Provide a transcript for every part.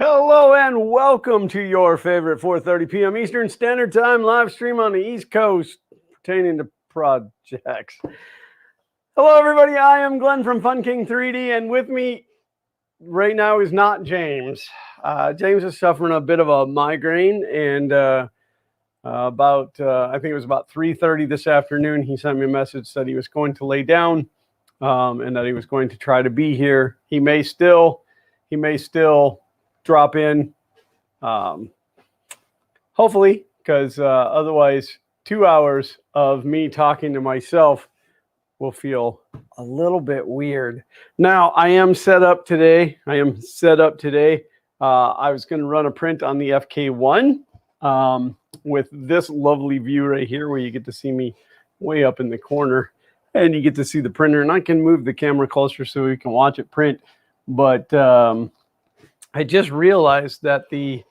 Hello and welcome to your favorite 4:30 p.m. Eastern Standard Time live stream on the East Coast pertaining to projects. Hello, everybody. I am Glenn from Fun King 3D, and with me right now is not James. James is suffering a bit of a migraine, and I think it was about 3:30 this afternoon, he sent me a message that he was going to lay down and that he was going to try to be here. He may still drop in, hopefully, because otherwise 2 hours of me talking to myself will feel a little bit weird. Now, I am set up today. I was going to run a print on the FK-1 with this lovely view right here where you get to see me way up in the corner and you get to see the printer, and I can move the camera closer so we can watch it print. But I just realized that the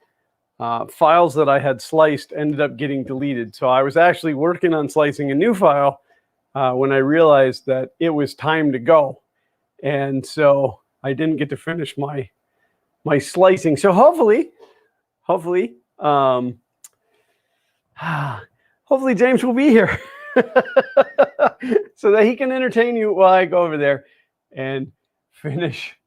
files that I had sliced ended up getting deleted. So I was actually working on slicing a new file when I realized that it was time to go. And so I didn't get to finish my slicing. So hopefully James will be here so that he can entertain you while I go over there and finish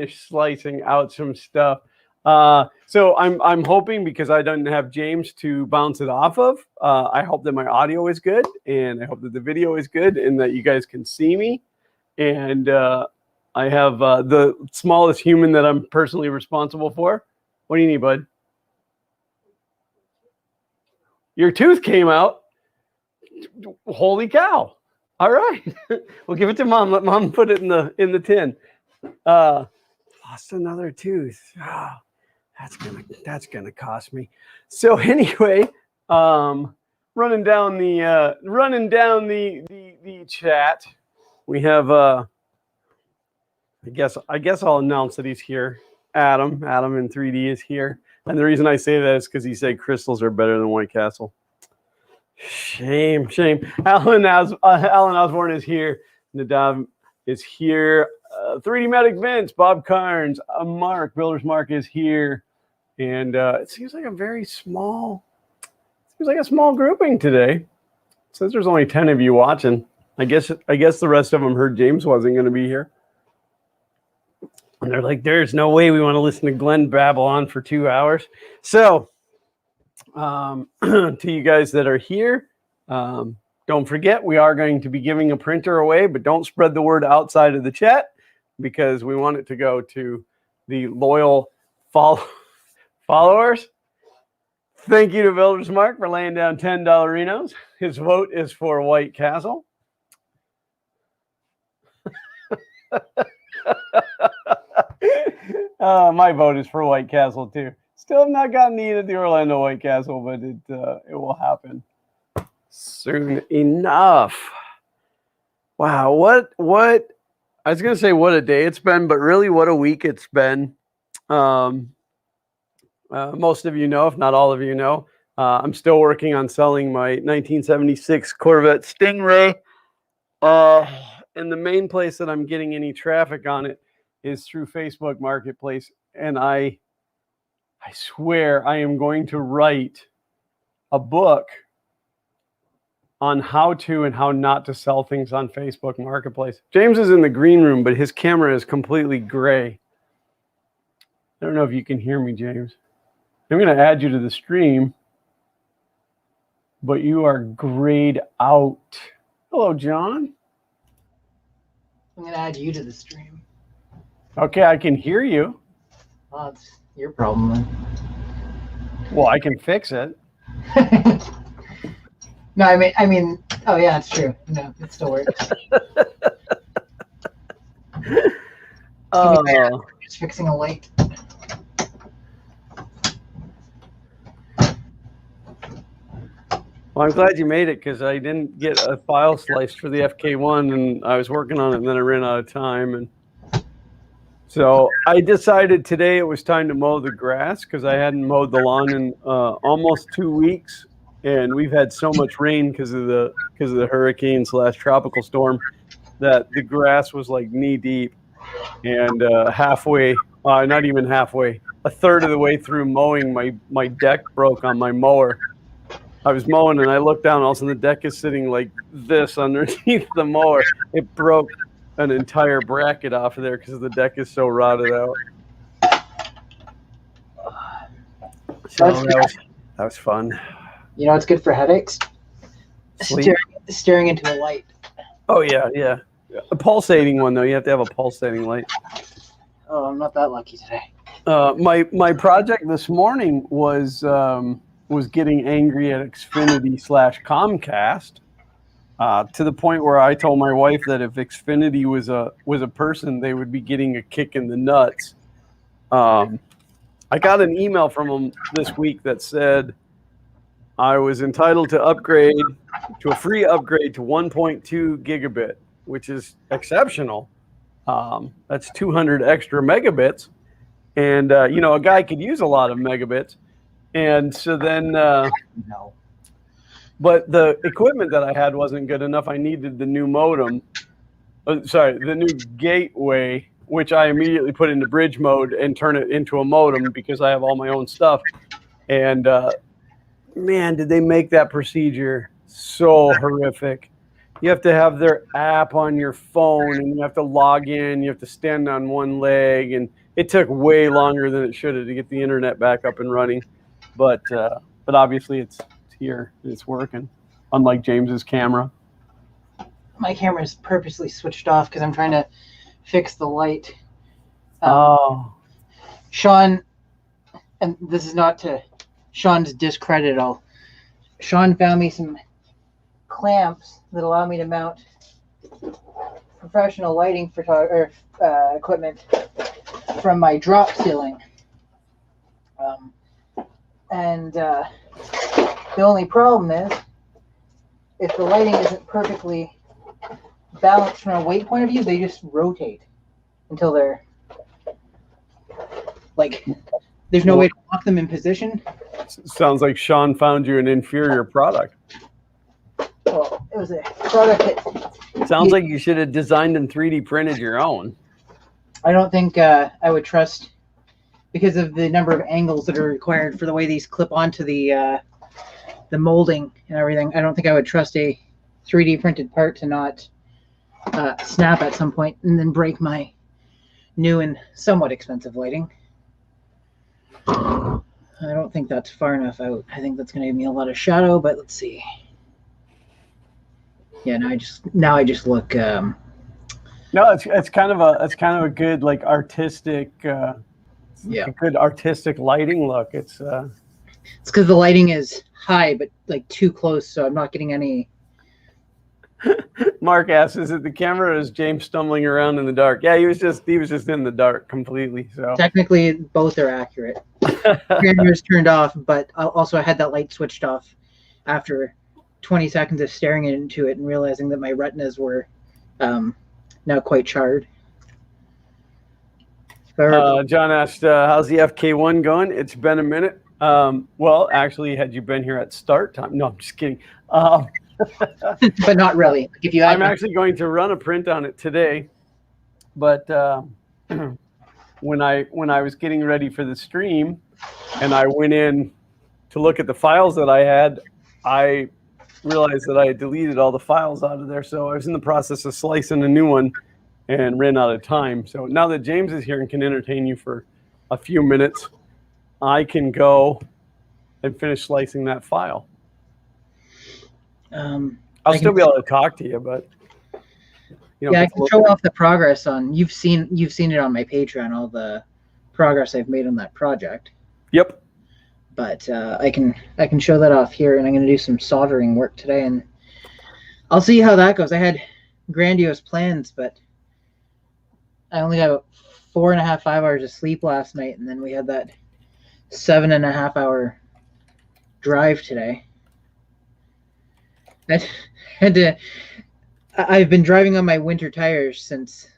slicing out some stuff. So I'm hoping, because I don't have James to bounce it off of, I hope that my audio is good, and I hope that the video is good, and that you guys can see me. And I have the smallest human that I'm personally responsible for. What do you need, bud? Your tooth came out. Holy cow. All right. We'll give it to Mom. Let Mom put it in the tin. Lost another tooth. Oh, that's gonna cost me. So anyway, running down the chat, we have I guess I'll announce that he's here. Adam in 3D is here, and the reason I say that is because he said crystals are better than White Castle. Shame. Alan Osborne is here. Nadav is here. 3D Medic Vince, Bob Carnes, Mark, Builder's Mark is here. And it seems like a small grouping today. It says there's only 10 of you watching. I guess the rest of them heard James wasn't going to be here. And they're like, there's no way we want to listen to Glenn babble on for 2 hours. So to you guys that are here, don't forget, we are going to be giving a printer away, but don't spread the word outside of the chat, because we want it to go to the loyal followers. Thank you to Builder's Mark for laying down $10 Renos. His vote is for White Castle. My vote is for White Castle too. Still have not gotten to eat at the Orlando White Castle, but it will happen soon enough. Wow, what I was gonna say what a day it's been, but really what a week it's been. Most of you know, if not all of you know, I'm still working on selling my 1976 Corvette Stingray. And the main place that I'm getting any traffic on it is through Facebook Marketplace. And I swear I am going to write a book on how to and how not to sell things on Facebook Marketplace. James is in the green room, but his camera is completely gray. I don't know if you can hear me, James. I'm going to add you to the stream, but you are grayed out. Hello, John. I'm going to add you to the stream. Okay, I can hear you. Well, it's your problem then. Well, I can fix it. No, I mean, oh yeah, it's true. No, it still works. Just fixing a light. Well, I'm glad you made it, because I didn't get a file sliced for the FK-1, and I was working on it, and then I ran out of time. And so I decided today it was time to mow the grass, because I hadn't mowed the lawn in almost 2 weeks. And we've had so much rain because of the hurricane/tropical storm that the grass was like knee deep. And halfway, not even halfway, a third of the way through mowing, my deck broke on my mower. I was mowing and I looked down, all of a sudden the deck is sitting like this underneath the mower. It broke an entire bracket off of there because the deck is so rotted out. So that was fun. You know what's good for headaches? Staring into a light. Oh yeah. A pulsating one though. You have to have a pulsating light. Oh, I'm not that lucky today. My project this morning was getting angry at Xfinity/Comcast to the point where I told my wife that if Xfinity was a person, they would be getting a kick in the nuts. I got an email from them this week that said I was entitled to upgrade to a free upgrade to 1.2 gigabit, which is exceptional. That's 200 extra megabits. And, a guy could use a lot of megabits. And so then, no. But the equipment that I had wasn't good enough. I needed the new modem. The new gateway, which I immediately put into bridge mode and turn it into a modem because I have all my own stuff. And, man, did they make that procedure so horrific. You have to have their app on your phone and you have to log in. You have to stand on one leg. And it took way longer than it should have to get the internet back up and running. But obviously it's here. It's working, unlike James's camera. My camera is purposely switched off because I'm trying to fix the light. Sean, and this is not to Sean's discredit at all. Sean found me some clamps that allow me to mount professional lighting equipment from my drop ceiling. The only problem is if the lighting isn't perfectly balanced from a weight point of view, they just rotate until they're like, there's no way to lock them in position. Sounds like Sean found you an inferior product. Well, it was a product that... Sounds like you should have designed and 3D printed your own. I don't think I would trust, because of the number of angles that are required for the way these clip onto the molding and everything. I don't think I would trust a 3D printed part to not snap at some point and then break my new and somewhat expensive lighting. I don't think that's far enough out. I think that's going to give me a lot of shadow, but let's see. Yeah, now I just look. No, it's kind of a good like artistic, a good artistic lighting look. It's because the lighting is high, but like too close, so I'm not getting any. Mark asks, "Is it the camera or is James stumbling around in the dark?" Yeah, he was just in the dark completely. So technically, both are accurate. Camera's turned off, but also I had that light switched off after 20 seconds of staring into it and realizing that my retinas were now quite charred. John asked, "How's the FK-1 going?" It's been a minute. Well, actually, had you been here at start time? No, I'm just kidding. But not really. If you, I'm actually going to run a print on it today, but when I was getting ready for the stream, and I went in to look at the files that I had, I realized that I had deleted all the files out of there. So I was in the process of slicing a new one and ran out of time. So now that James is here and can entertain you for a few minutes, I can go and finish slicing that file. I'll still be able to talk to you, but I can show off the progress on. You've seen it on my Patreon, all the progress I've made on that project. Yep. But I can show that off here, and I'm going to do some soldering work today, and I'll see how that goes. I had grandiose plans, but I only got 4.5, 5 hours of sleep last night, and then we had that 7.5 hour drive today. I've been driving on my winter tires since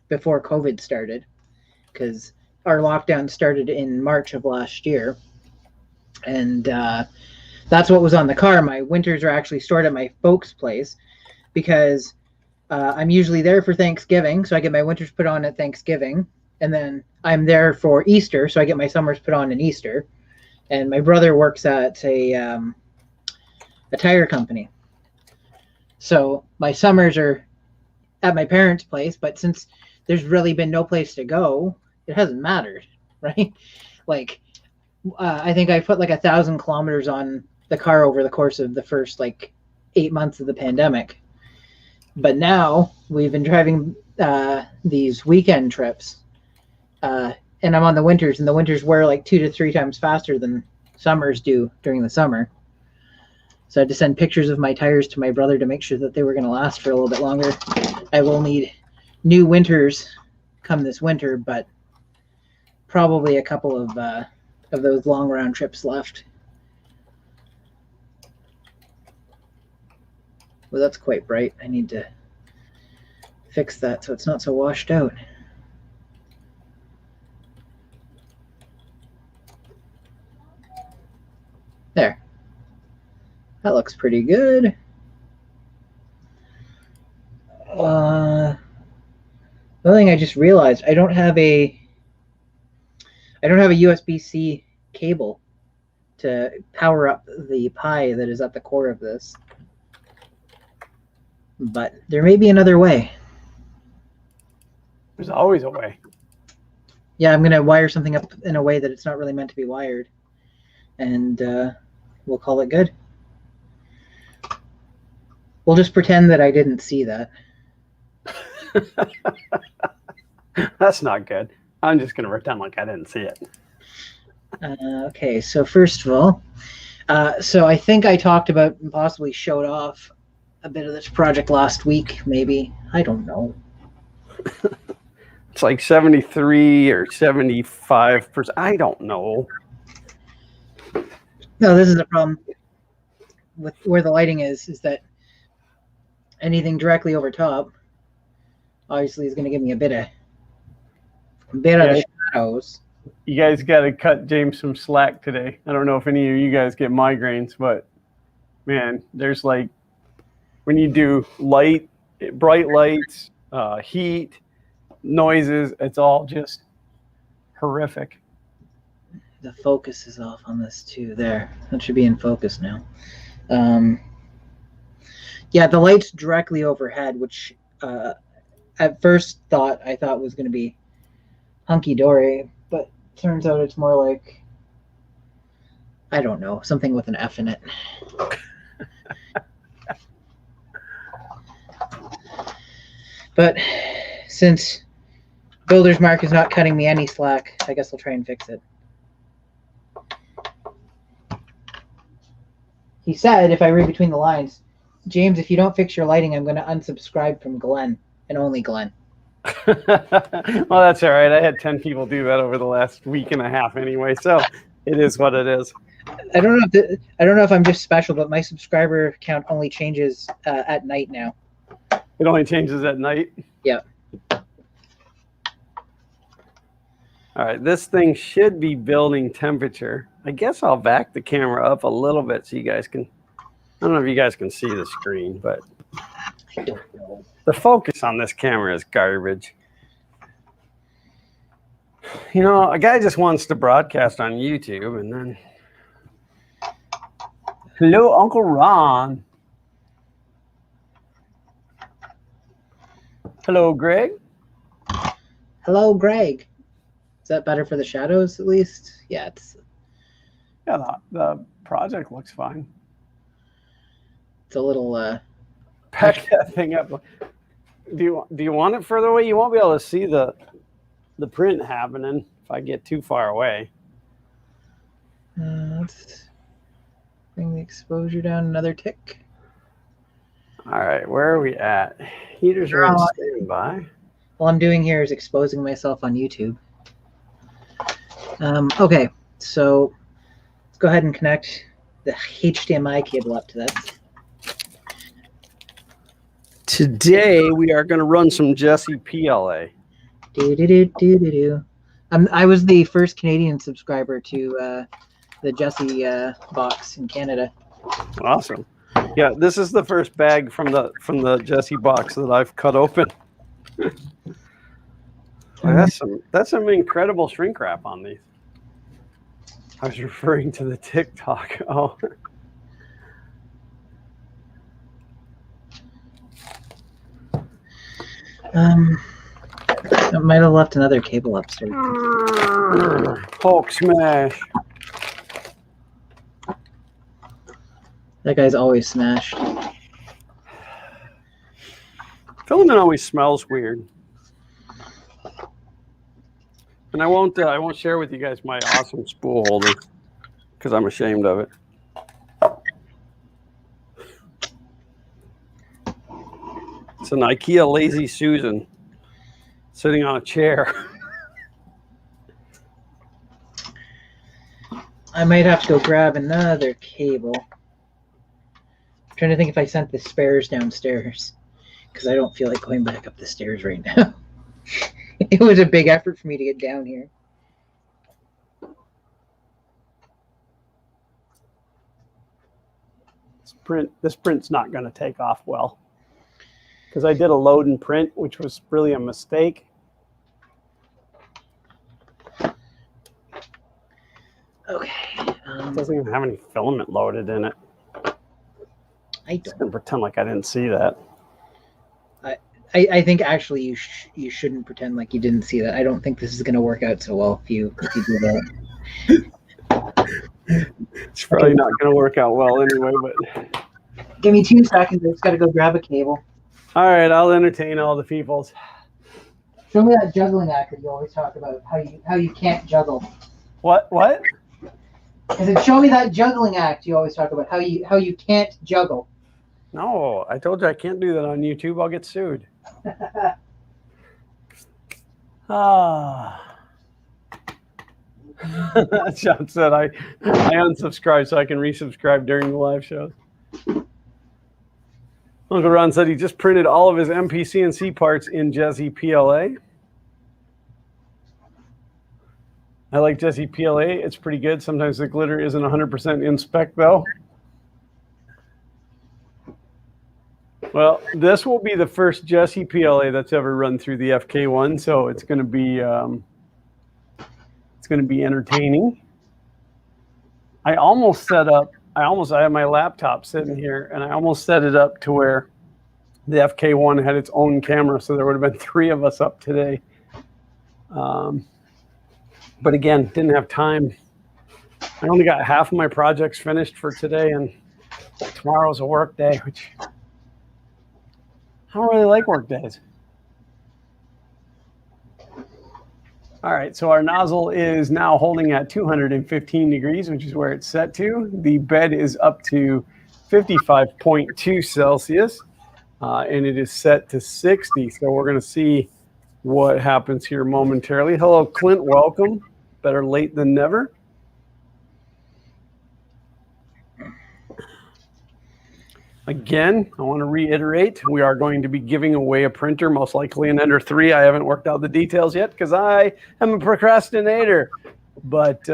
before COVID started, because our lockdown started in March of last year, and that's what was on the car. My winters are actually stored at my folks' place because I'm usually there for Thanksgiving, so I get my winters put on at Thanksgiving, and then I'm there for Easter, so I get my summers put on in Easter. And my brother works at a tire company, so my summers are at my parents' place. But since there's really been no place to go, it hasn't mattered, right? Like, I think I put like 1,000 kilometers on the car over the course of the first like 8 months of the pandemic. But now we've been driving these weekend trips, and I'm on the winters, and the winters wear like 2 to 3 times faster than summers do during the summer. So I had to send pictures of my tires to my brother to make sure that they were going to last for a little bit longer. I will need new winters come this winter, but probably a couple of those long round trips left. Well, that's quite bright. I need to fix that so it's not so washed out. There. That looks pretty good. The other thing I just realized, I don't have a USB-C cable to power up the Pi that is at the core of this. But there may be another way. There's always a way. Yeah, I'm going to wire something up in a way that it's not really meant to be wired. And we'll call it good. We'll just pretend that I didn't see that. That's not good. I'm just going to pretend like I didn't see it. Okay, so first of all, so I think I talked about and possibly showed off a bit of this project last week, maybe. I don't know. It's like 73 or 75%. I don't know. No, this is the problem with where the lighting is that anything directly over top obviously is going to give me a bit of shadows. You guys got to cut James some slack today. I don't know if any of you guys get migraines, but man, there's like when you do bright lights, heat, noises, it's all just horrific. The focus is off on this too. There, that should be in focus now. Yeah, the light's directly overhead, which at first I thought was going to be hunky-dory, but turns out it's more like, I don't know, something with an F in it. But since Builder's Mark is not cutting me any slack, I guess I'll try and fix it. He said, if I read between the lines, James, if you don't fix your lighting, I'm going to unsubscribe from Glenn, and only Glenn. Well, that's all right. I had 10 people do that over the last week and a half anyway, so it is what it is. I don't know if I'm just special, but my subscriber count only changes at night now. It only changes at night? Yeah. All right, this thing should be building temperature. I guess I'll back the camera up a little bit so you guys can, I don't know if you guys can see the screen, but I don't know. The focus on this camera is garbage. You know, a guy just wants to broadcast on YouTube and then, hello, Uncle Ron. Hello, Greg. Hello, Greg. Is that better for the shadows, at least? Yeah, the project looks fine. It's a little pack that thing up. Do you want it further away? You won't be able to see the print happening if I get too far away. Let's bring the exposure down another tick. All right, where are we at? Heaters are on standby. All I'm doing here is exposing myself on YouTube. Okay, so let's go ahead and connect the HDMI cable up to this. Today we are going to run some Jesse PLA. I was the first Canadian subscriber to the Jesse box in Canada. Awesome. Yeah, this is the first bag from the Jesse box that I've cut open. Well, that's some incredible shrink wrap on these. I was referring to the TikTok. Oh. I might have left another cable upstairs. Hulk smash. That guy's always smashed. Filament always smells weird. And I won't share with you guys my awesome spool holder because I'm ashamed of it. It's an IKEA Lazy Susan sitting on a chair. I might have to go grab another cable. I'm trying to think if I sent the spares downstairs because I don't feel like going back up the stairs right now. It was a big effort for me to get down here. This print's not going to take off well because I did a load and print, which was really a mistake. Okay. It doesn't even have any filament loaded in it. I Just going to pretend like I didn't see that. I think actually you shouldn't pretend like you didn't see that. I don't think this is going to work out so well if you do that. It's probably not going to work out well anyway, but give me 2 seconds. I just got to go grab a cable. All right, I'll entertain all the peoples. Show me that juggling act that you always talk about. How you can't juggle. What? I said, show me that juggling act you always talk about. How you can't juggle. No, I told you I can't do that on YouTube. I'll get sued. John said I unsubscribed so I can resubscribe during the live shows. Uncle Ron said he just printed all of his MPCNC parts in Jesse PLA. I like Jesse PLA. It's pretty good. Sometimes the glitter isn't 100% in spec though. Well, this will be the first Jesse PLA that's ever run through the FK-1, so it's going to be entertaining. I have my laptop sitting here, and I almost set it up to where the FK-1 had its own camera, so there would have been 3 of us up today. But again, didn't have time. I only got half of my projects finished for today, and tomorrow's a work day, which I don't really like work days. All right, so our nozzle is now holding at 215 degrees, which is where it's set to. The bed is up to 55.2 Celsius, and it is set to 60. So we're going to see what happens here momentarily. Hello, Clint. Welcome. Better late than never. Again, I want to reiterate, we are going to be giving away a printer, most likely an Ender 3. I haven't worked out the details yet because I am a procrastinator. But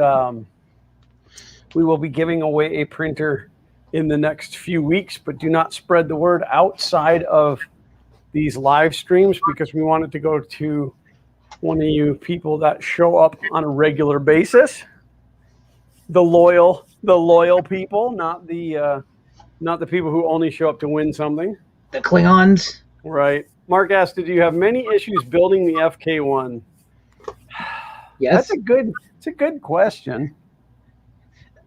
we will be giving away a printer in the next few weeks, but do not spread the word outside of these live streams because we want it to go to one of you people that show up on a regular basis. The loyal people, not the people who only show up to win something. The Klingons. Right. Mark asked, did you have many issues building the FK-1? Yes. It's a good question.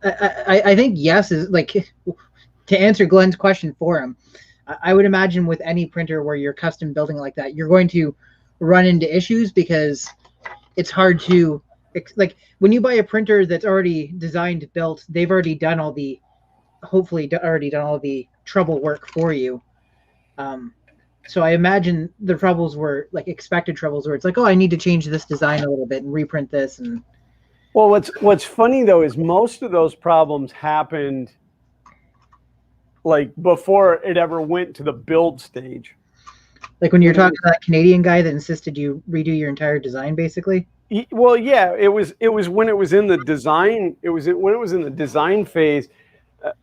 I think yes is like to answer Glenn's question for him. I would imagine with any printer where you're custom building like that, you're going to run into issues because it's hard to like when you buy a printer that's already designed, built, they've already done all the trouble work for you. So I imagine the troubles were like expected troubles where it's like, oh, I need to change this design a little bit and reprint this. And well, what's funny though is most of those problems happened like before it ever went to the build stage. Like when you're talking to that Canadian guy that insisted you redo your entire design, basically. Well, yeah, it was when it was in the design. It was when it was in the design phase.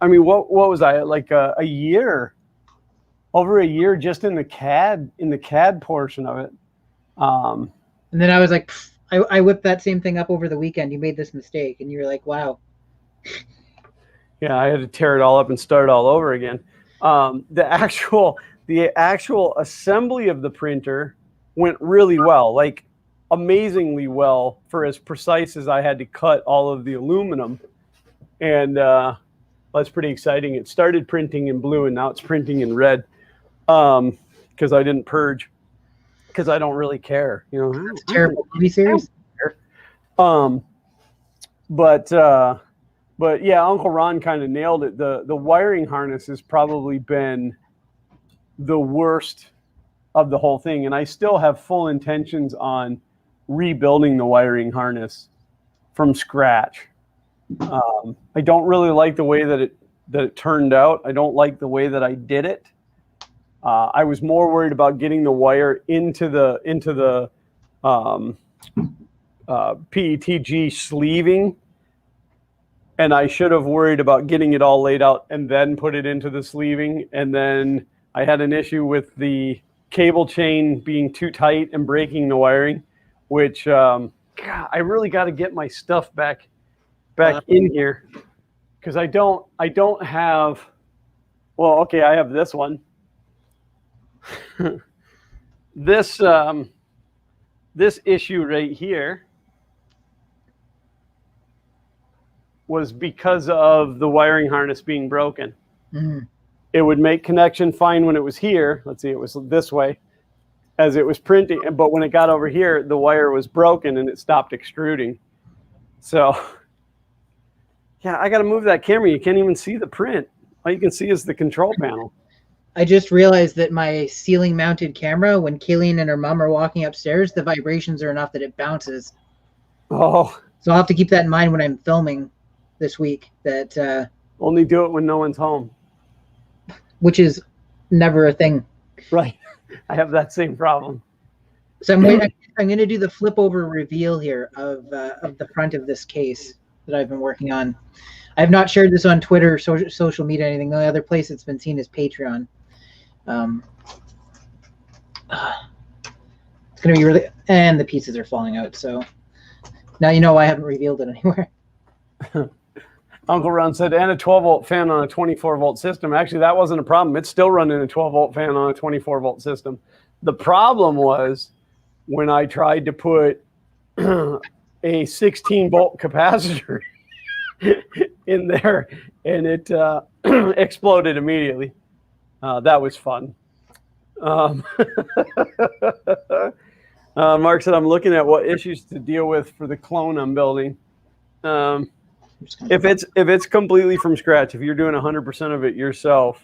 I mean, what was I like a year, over a year just in the CAD portion of it. And then I was like, "Pff," I whipped that same thing up over the weekend. You made this mistake, and you were like, wow. Yeah, I had to tear it all up and start all over again. The actual assembly of the printer went really well, like amazingly well for as precise as I had to cut all of the aluminum. And that's pretty exciting. It started printing in blue and now it's printing in red because I didn't purge because I don't really care. You know, That's a terrible movie series. Um, but yeah, Uncle Ron kind of nailed it. The wiring harness has probably been the worst of the whole thing, and I still have full intentions on rebuilding the wiring harness from scratch. I don't really like the way that it turned out. I don't like the way that I did it. I was more worried about getting the wire into the PETG sleeving, and I should have worried about getting it all laid out and then put it into the sleeving. And then I had an issue with the cable chain being too tight and breaking the wiring, which God, I really got to get my stuff back in here because I don't have. Well, okay, I have this one. This issue right here was because of the wiring harness being broken. Mm-hmm. It would make connection fine when it was here. Let's see, it was this way as it was printing, but when it got over here, the wire was broken and it stopped extruding. So yeah, I got to move that camera. You can't even see the print. All you can see is the control panel. I just realized that my ceiling mounted camera, when Kayleen and her mom are walking upstairs, the vibrations are enough that it bounces. Oh. So I'll have to keep that in mind when I'm filming this week. That only do it when no one's home. Which is never a thing. Right. I have that same problem. So I'm going to do the flip over reveal here of the front of this case that I've been working on. I have not shared this on Twitter, social media, anything. The only other place it's been seen is Patreon. It's going to be really, and the pieces are falling out. So now you know why I haven't revealed it anywhere. Uncle Ron said, and a 12-volt fan on a 24-volt system. Actually, that wasn't a problem. It's still running a 12-volt fan on a 24-volt system. The problem was when I tried to put a 16-volt capacitor in there, and it exploded immediately. That was fun. Mark said, I'm looking at what issues to deal with for the clone I'm building. If it's completely from scratch, if you're doing 100% of it yourself,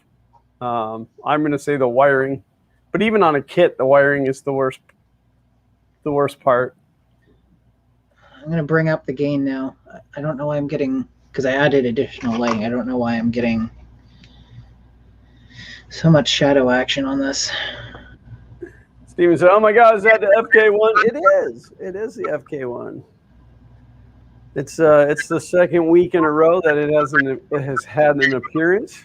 I'm going to say the wiring. But even on a kit, the wiring is the worst part. I'm going to bring up the gain now. I don't know why I'm getting, because I added additional lighting, I don't know why I'm getting so much shadow action on this. Steven said, oh my God, is that the FK-1? It is. It is the FK-1. It's the second week in a row that it has had an appearance.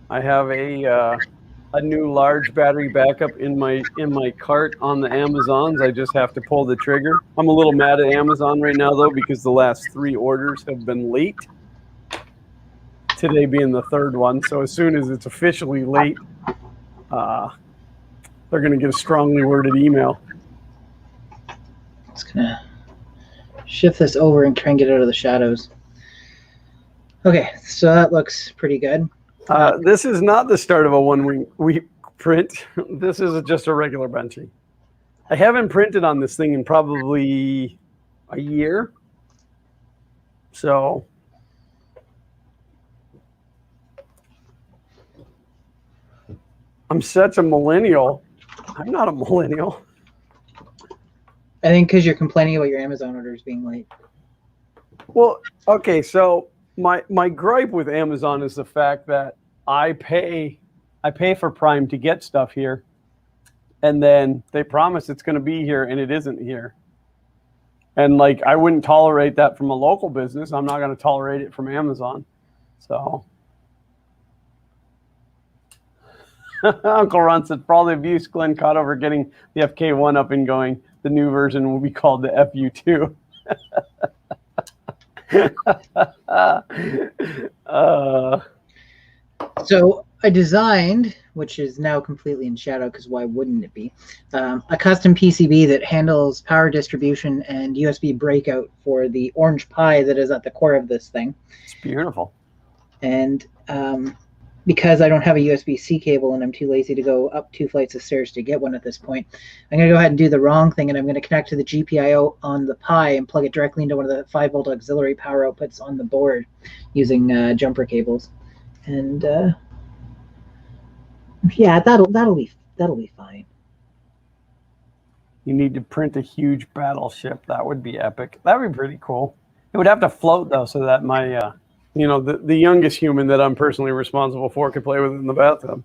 I have a new large battery backup in my cart on the Amazons. I just have to pull the trigger. I'm a little mad at Amazon right now though because the last 3 orders have been late. Today being the 3rd one, so as soon as it's officially late, they're going to get a strongly worded email. Just gonna shift this over and try and get out of the shadows. Okay, so that looks pretty good. This is not the start of a 1-week print. This is just a regular benching. I haven't printed on this thing in probably a year. So I'm such a millennial. I'm not a millennial. I think because you're complaining about your Amazon orders being late. Well, okay, so my gripe with Amazon is the fact that I pay for Prime to get stuff here, and then they promise it's going to be here and it isn't here. And like I wouldn't tolerate that from a local business. I'm not going to tolerate it from Amazon. So Uncle Ron said, for all the abuse Glenn caught over getting the FK-1 up and going, the new version will be called the FU2. So I designed, which is now completely in shadow because why wouldn't it be, a custom PCB that handles power distribution and USB breakout for the orange Pi that is at the core of this thing. It's beautiful. And because I don't have a USB-C cable and I'm too lazy to go up 2 flights of stairs to get one at this point, I'm going to go ahead and do the wrong thing, and I'm going to connect to the GPIO on the Pi and plug it directly into one of the 5-volt auxiliary power outputs on the board using jumper cables. And yeah, that'll be fine. You need to print a huge battleship. That would be epic. That would be pretty cool. It would have to float though, so that my the youngest human that I'm personally responsible for could play with it in the bathtub.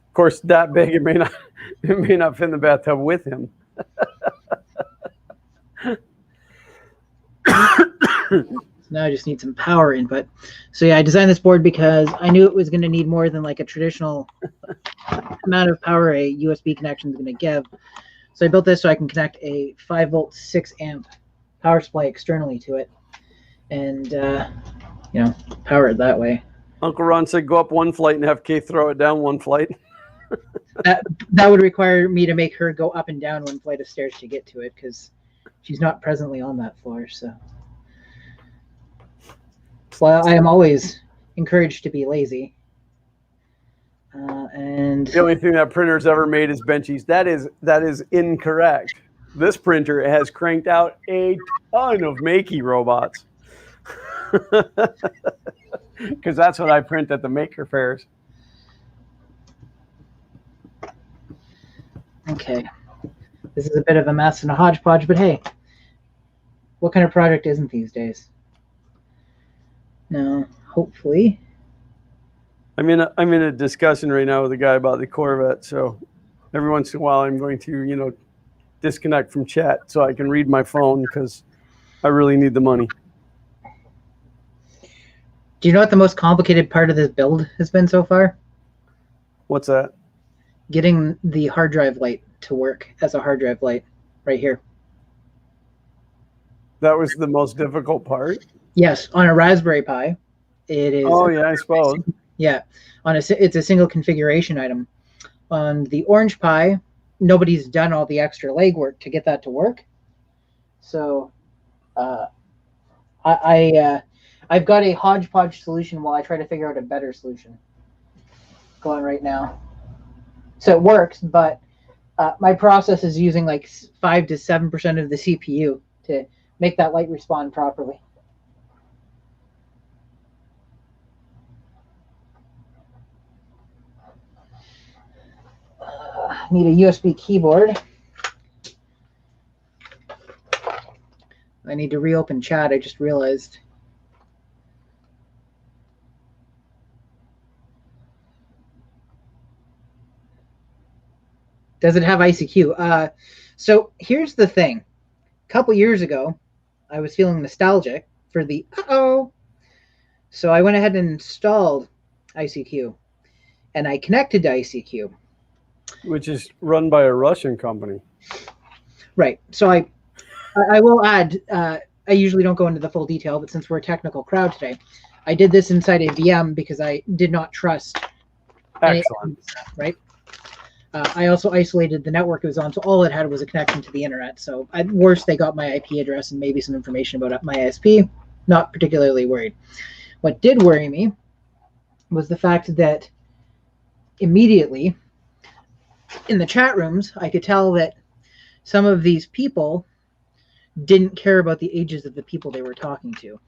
Of course, that big it may not fit in the bathtub with him. Now I just need some power input. So yeah, I designed this board because I knew it was going to need more than like a traditional amount of power a USB connection is going to give. So I built this so I can connect a 5-volt 6-amp power supply externally to it, and power it that way. Uncle Ron said, "Go up 1 flight and have Kay throw it down 1 flight." That would require me to make her go up and down 1 flight of stairs to get to it because she's not presently on that floor. So I am always encouraged to be lazy. And the only thing that printer's ever made is benchies. That is incorrect. This printer has cranked out a ton of Makey robots. Because that's what I print at the maker fairs. Okay. This is a bit of a mess and a hodgepodge, but hey, what kind of project isn't these days? Now, hopefully. I'm in a discussion right now with a guy about the Corvette, so every once in a while I'm going to, disconnect from chat so I can read my phone because I really need the money. Do you know what the most complicated part of this build has been so far? What's that? Getting the hard drive light to work as a hard drive light right here. That was the most difficult part? Yes, on a Raspberry Pi. It is. Oh, yeah, I suppose. Yeah, it's a single configuration item. On the Orange Pi, nobody's done all the extra legwork to get that to work. So I've got a hodgepodge solution while I try to figure out a better solution going right now. So it works, but my process is using like 5 to 7% of the CPU to make that light respond properly. Need a USB keyboard. I need to reopen chat, I just realized. Does it have ICQ? So here's the thing. A couple years ago, I was feeling nostalgic for the So I went ahead and installed ICQ, and I connected to ICQ. Which is run by a Russian company. Right. So I will add, I usually don't go into the full detail, but since we're a technical crowd today, I did this inside a VM because I did not trust. Excellent. Right. I also isolated the network it was on, so all it had was a connection to the internet. So at worst, they got my IP address and maybe some information about my ISP. Not particularly worried. What did worry me was the fact that immediately in the chat rooms, I could tell that some of these people didn't care about the ages of the people they were talking to.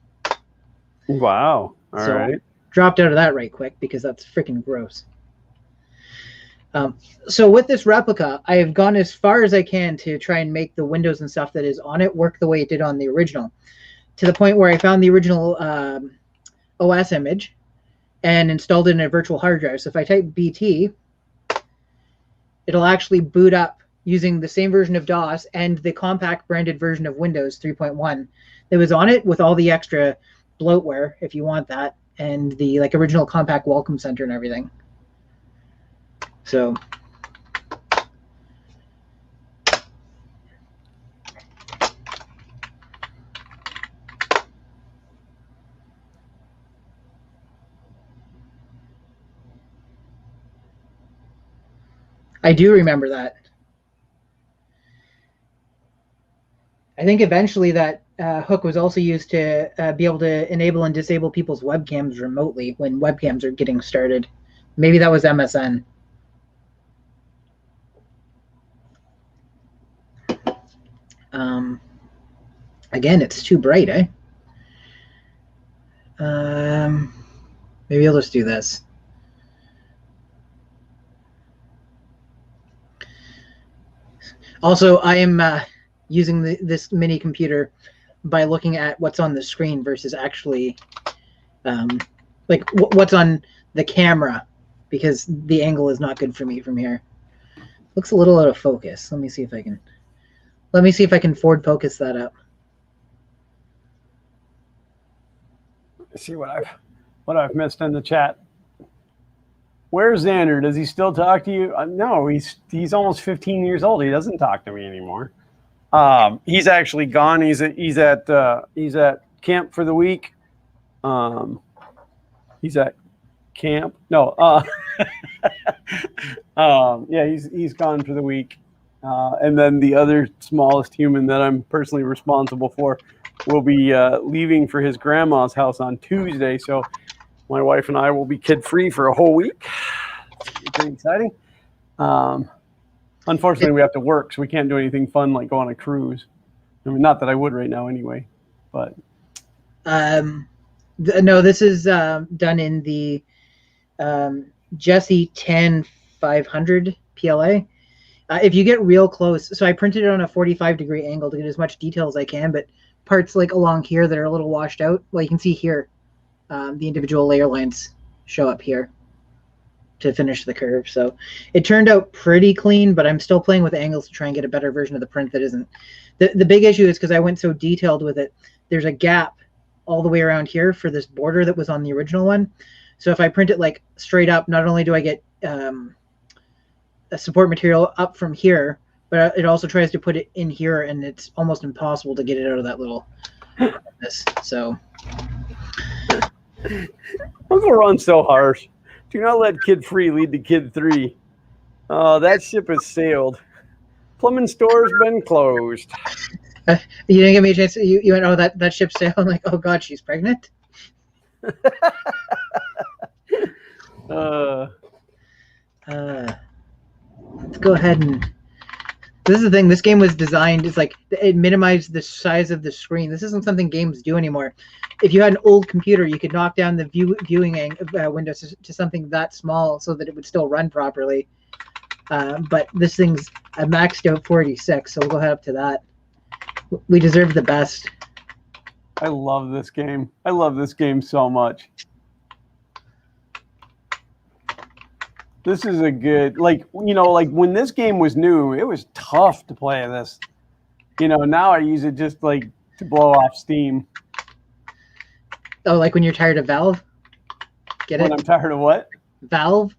Wow. All right. Dropped out of that right quick because that's freaking gross. So with this replica, I have gone as far as I can to try and make the Windows and stuff that is on it work the way it did on the original, to the point where I found the original OS image and installed it in a virtual hard drive. So if I type BT, it'll actually boot up using the same version of DOS and the compact branded version of Windows 3.1 that was on it with all the extra bloatware, if you want that, and the original compact welcome center and everything. So I do remember that. I think eventually that hook was also used to be able to enable and disable people's webcams remotely when webcams are getting started. Maybe that was MSN. Again, it's too bright, eh? Maybe I'll just do this. Also, I am using this mini computer by looking at what's on the screen versus actually like what's on the camera, because the angle is not good for me from here. Looks a little out of focus. Let me see if I can forward focus that up. Let's see what I've missed in the chat. Where's Xander? Does he still talk to you? No, he's almost 15 years old. He doesn't talk to me anymore. He's actually gone. He's at camp for the week. He's at camp. No. Yeah, he's gone for the week. And then the other smallest human that I'm personally responsible for will be leaving for his grandma's house on Tuesday. So my wife and I will be kid-free for a whole week. It's pretty exciting. Unfortunately, we have to work, so we can't do anything fun like go on a cruise. I mean, not that I would right now anyway, but. No, this is done in the Jesse 10-500 PLA. If you get real close, so I printed it on a 45-degree angle to get as much detail as I can, but parts like along here that are a little washed out, well, you can see here, the individual layer lines show up here to finish the curve. So it turned out pretty clean, but I'm still playing with angles to try and get a better version of the print that isn't. The big issue is because I went so detailed with it, there's a gap all the way around here for this border that was on the original one. So if I print it like straight up, not only do I get a support material up from here, but it also tries to put it in here, and it's almost impossible to get it out of that little so Uncle Ron's so harsh. Do not let kid free lead to kid three. Oh, that ship has sailed. Plumbing store's been closed. You didn't give me a chance. You went, oh, that ship's sailed. I'm like, oh God, she's pregnant. Let's go ahead and. This is the thing. This game was designed. It's like it minimized the size of the screen. This isn't something games do anymore. If you had an old computer, you could knock down the viewing windows to something that small so that it would still run properly. But this thing's a maxed out 46, so we'll go ahead up to that. We deserve the best. I love this game. I love this game so much. This is a good, like when this game was new, it was tough to play this. Now I use it just like to blow off steam. Oh, like when you're tired of Valve? Get it? When I'm tired of what? Valve?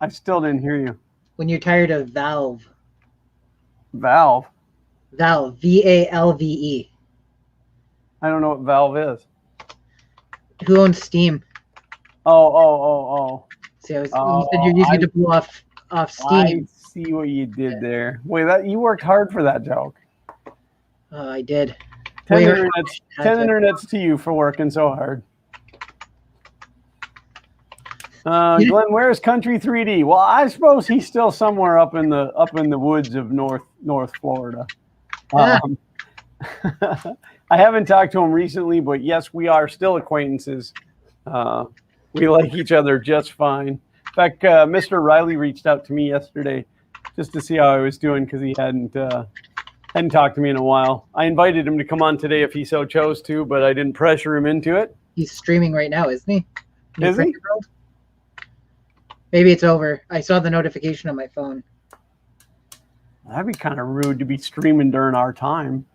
I still didn't hear you. When you're tired of Valve. Valve? Valve. VALVE. I don't know what Valve is. Who owns Steam? Oh. See, you said you're using it to blow off Steam. I see what you did there. Wait, you worked hard for that joke. Oh, I did. 10 internets to you for working so hard. Glenn, where's Country 3D? Well, I suppose he's still somewhere up in the woods of North Florida. Yeah. I haven't talked to him recently, but yes, we are still acquaintances. We like each other just fine. In fact, Mr. Riley reached out to me yesterday just to see how I was doing because he hadn't talked to me in a while. I invited him to come on today if he so chose to, but I didn't pressure him into it. He's streaming right now, isn't he? Is he? Maybe it's over. I saw the notification on my phone. That'd be kind of rude to be streaming during our time.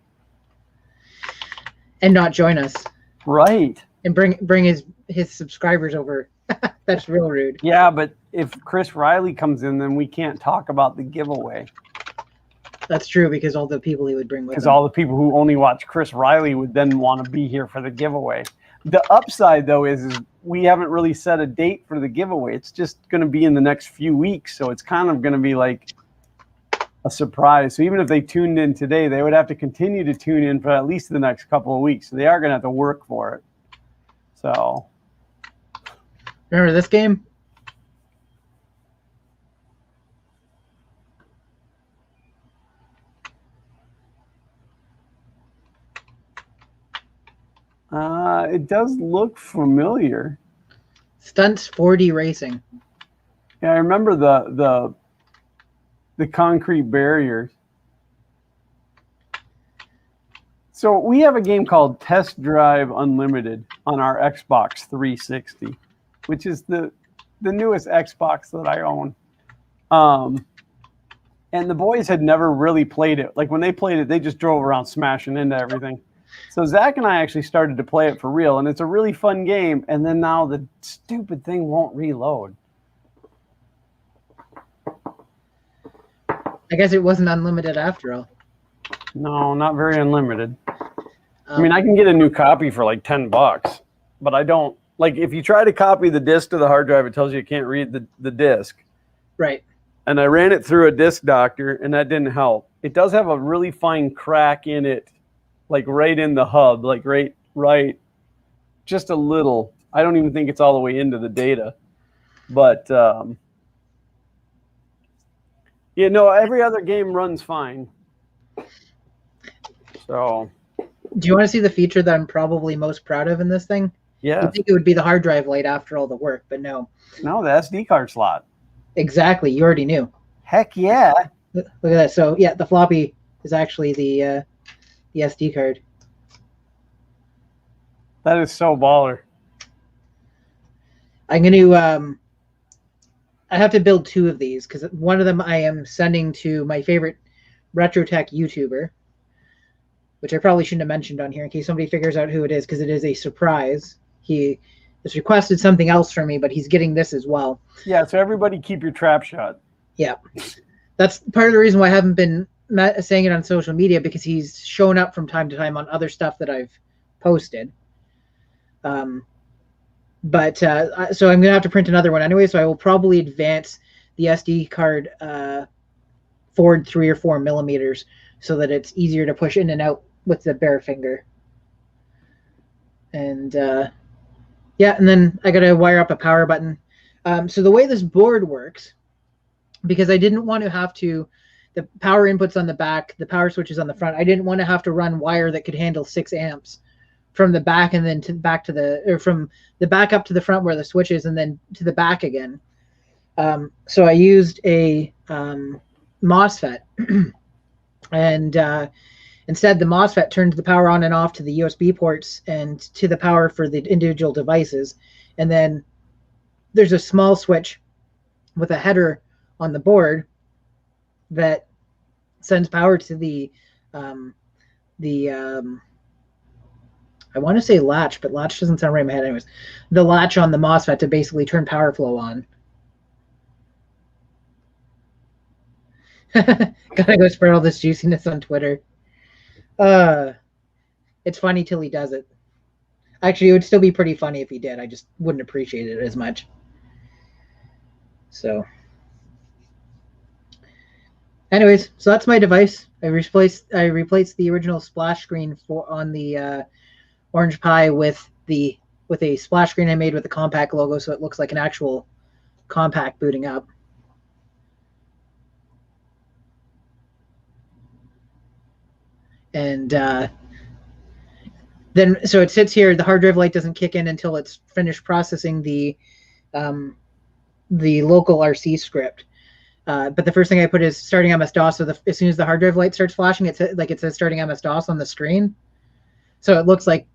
And not join us. Right. And bring his subscribers over That's real rude. Yeah, but if Chris Riley comes in, then we can't talk about the giveaway. That's true, because all the people he would bring with Because him. all the people who only watch Chris Riley would then want to be here for the giveaway. The upside, though, is we haven't really set a date for the giveaway. It's just going to be in the next few weeks. So it's kind of going to be like a surprise. So even if they tuned in today, they would have to continue to tune in for at least the next couple of weeks. So they are going to have to work for it. So. Remember this game? It does look familiar. Stunts 4D Racing. Yeah, I remember the concrete barriers. So we have a game called Test Drive Unlimited on our Xbox 360, which is the newest Xbox that I own. And the boys had never really played it. Like when they played it, they just drove around smashing into everything. So Zach and I actually started to play it for real, and it's a really fun game. And then now the stupid thing won't reload. I guess it wasn't unlimited after all. No, not very unlimited. I mean, I can get a new copy for like $10, but I don't. Like if you try to copy the disc to the hard drive, it tells you can't read the disc. Right. And I ran it through a disc doctor, and that didn't help. It does have a really fine crack in it, like right in the hub, like right, just a little. I don't even think it's all the way into the data. But, yeah, no, every other game runs fine. So. Do you want to see the feature that I'm probably most proud of in this thing? Yeah. You'd think it would be the hard drive light after all the work, but no. No, the SD card slot. Exactly. You already knew. Heck yeah. Look at that. So, yeah, the floppy is actually the SD card. That is so baller. I'm going to I have to build 2 of these because one of them I am sending to my favorite retro tech YouTuber, which I probably shouldn't have mentioned on here in case somebody figures out who it is, because it is a surprise. He has requested something else from me, but he's getting this as well. Yeah, so everybody keep your trap shut. Yeah. That's part of the reason why I haven't been saying it on social media, because he's shown up from time to time on other stuff that I've posted. So I'm going to have to print another one anyway, so I will probably advance the SD card forward 3 or 4 millimeters so that it's easier to push in and out with the bare finger. And yeah, and then I got to wire up a power button. So the way this board works, because I didn't want to have to, the power inputs on the back, the power switches on the front, I didn't want to have to run wire that could handle 6 amps from the back and then from the back up to the front where the switch is and then to the back again. So I used a MOSFET. And instead, the MOSFET turns the power on and off to the USB ports and to the power for the individual devices. And then there's a small switch with a header on the board that sends power to the I want to say latch, but latch doesn't sound right in my head anyways. The latch on the MOSFET to basically turn power flow on. Gotta go spread all this juiciness on Twitter. It's funny till he does it. Actually, it would still be pretty funny if he did. I just wouldn't appreciate it as much. So, anyways, so that's my device. I replaced the original splash screen on the Orange Pi with a splash screen I made with the Compact logo, so it looks like an actual Compact booting up. And then, so it sits here. The hard drive light doesn't kick in until it's finished processing the local RC script. But the first thing I put is starting MS-DOS. So as soon as the hard drive light starts flashing, it says starting MS-DOS on the screen. So it looks like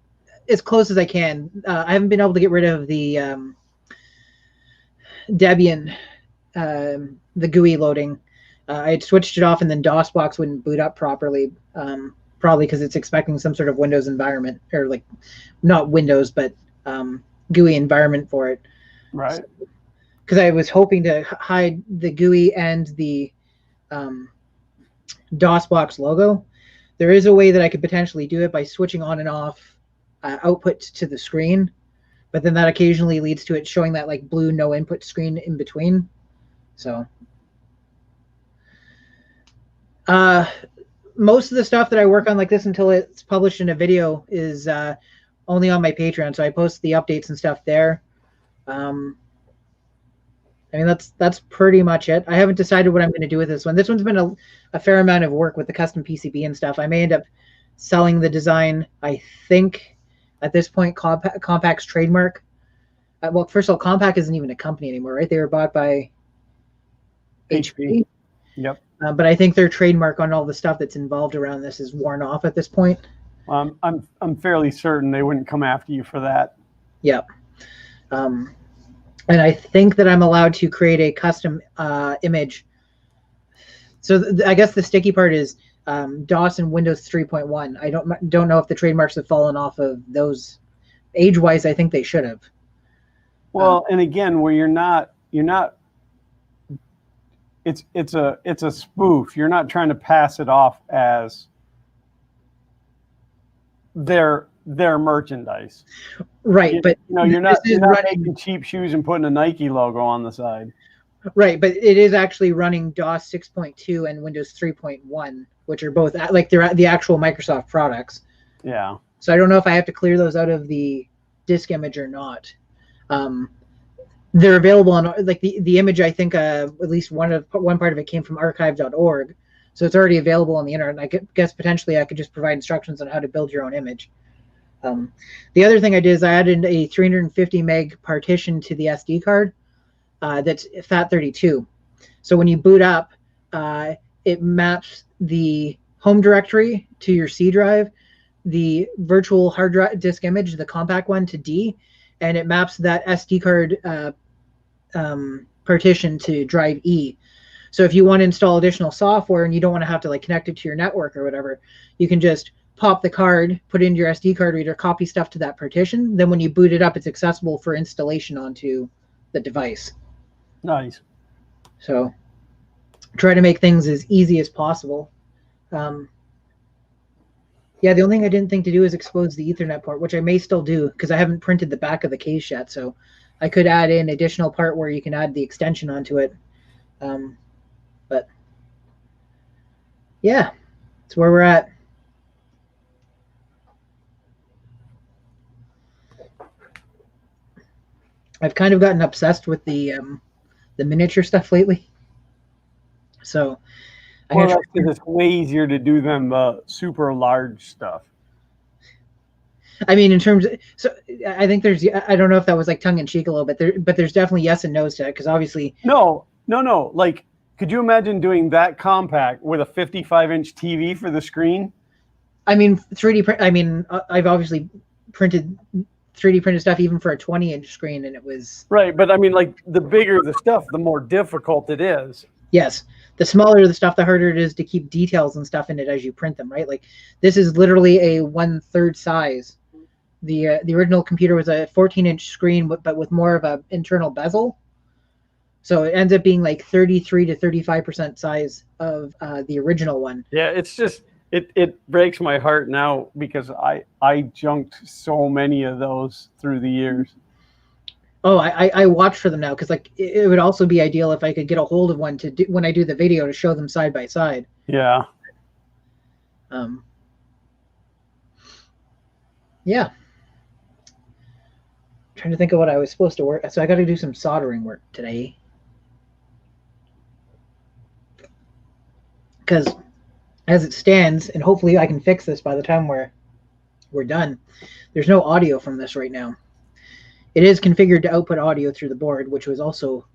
as close as I can. I haven't been able to get rid of the Debian, the GUI loading. I had switched it off, and then DOSBox wouldn't boot up properly. Probably because it's expecting some sort of Windows environment, or like not Windows, but GUI environment for it. Right. Because I was hoping to hide the GUI and the DOSBox logo. There is a way that I could potentially do it by switching on and off output to the screen, but then that occasionally leads to it showing that like blue no input screen in between. So most of the stuff that I work on like this until it's published in a video is only on my Patreon, so I post the updates and stuff there. I mean, that's pretty much it. I haven't decided what I'm going to do with this one. This one's been a fair amount of work with the custom PCB and stuff. I may end up selling the design. I think at this point, Compact's trademark. Well, first of all, Compact isn't even a company anymore, right? They were bought by HP. Yep. But I think their trademark on all the stuff that's involved around this is worn off at this point. I'm fairly certain they wouldn't come after you for that. Yep. And I think that I'm allowed to create a custom image. So I guess the sticky part is DOS and Windows 3.1. I don't know if the trademarks have fallen off of those. Age-wise, I think they should have. Well, and again, where you're not. It's a spoof. You're not trying to pass it off as their merchandise. Right, but you're not making cheap shoes and putting a Nike logo on the side. Right, but it is actually running DOS 6.2 and Windows 3.1, which are both like they're the actual Microsoft products. Yeah. So I don't know if I have to clear those out of the disk image or not. They're available on like the image. I think at least one part of it came from archive.org, so it's already available on the internet. And I guess potentially I could just provide instructions on how to build your own image. The other thing I did is I added a 350 meg partition to the SD card that's FAT32. So when you boot up, it maps the home directory to your C drive, the virtual hard drive disk image, the compact one, to D, and it maps that SD card partition to drive E. So if you want to install additional software and you don't want to have to like connect it to your network or whatever, you can just pop the card, put it into your SD card reader, copy stuff to that partition. Then when you boot it up, it's accessible for installation onto the device. Nice. So try to make things as easy as possible. Yeah, the only thing I didn't think to do is expose the Ethernet port, which I may still do because I haven't printed the back of the case yet. So I could add in additional part where you can add the extension onto it. But yeah, that's where we're at. I've kind of gotten obsessed with the miniature stuff lately. So it's way easier to do than super large stuff. I mean, in terms of, so I think there's, I don't know if that was like tongue in cheek a little bit, but there's definitely yes and no's to it because obviously. No. Like, could you imagine doing that compact with a 55-inch TV for the screen? I mean, 3D print. I mean, I've obviously printed 3D printed stuff even for a 20-inch screen, and it was right. But I mean, like, the bigger the stuff, the more difficult it is. Yes, the smaller the stuff, the harder it is to keep details and stuff in it as you print them. Right, like this is literally a 1/3 size. The original computer was a 14-inch screen, but with more of an internal bezel. So it ends up being like 33 to 35% size of the original one. Yeah, it's just it breaks my heart now because I junked so many of those through the years. Oh, I watch for them now because like it would also be ideal if I could get a hold of one to do when I do the video to show them side by side. Yeah. Yeah. Trying to think of what I was supposed to work. So I got to do some soldering work today. Because as it stands, and hopefully I can fix this by the time we're done, there's no audio from this right now. It is configured to output audio through the board, which was also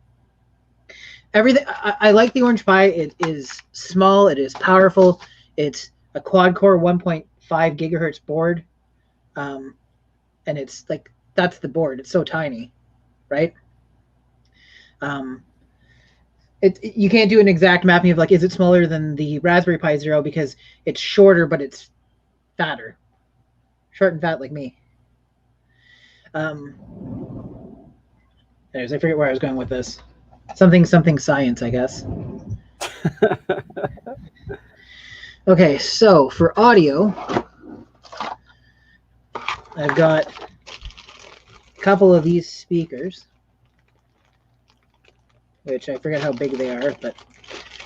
everything. I like the Orange Pi. It is small. It is powerful. It's a quad-core 1.5 gigahertz board. And it's like, that's the board. It's so tiny, right? You can't do an exact mapping of like, is it smaller than the Raspberry Pi Zero because it's shorter, but it's fatter. Short and fat like me. Anyways, I forget where I was going with this. Something science, I guess. Okay, so for audio, I've got a couple of these speakers, which I forget how big they are, but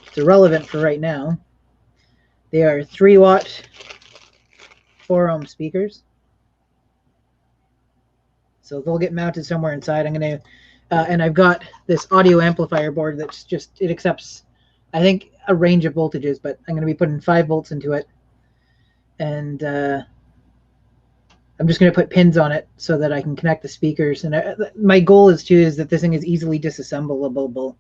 it's irrelevant for right now. They are 3-watt, 4-ohm speakers. So they'll get mounted somewhere inside. I'm going to, and I've got this audio amplifier board that's just, it accepts, I think, a range of voltages, but I'm going to be putting 5 volts into it. And I'm just going to put pins on it so that I can connect the speakers. And my goal is that this thing is easily disassemblable,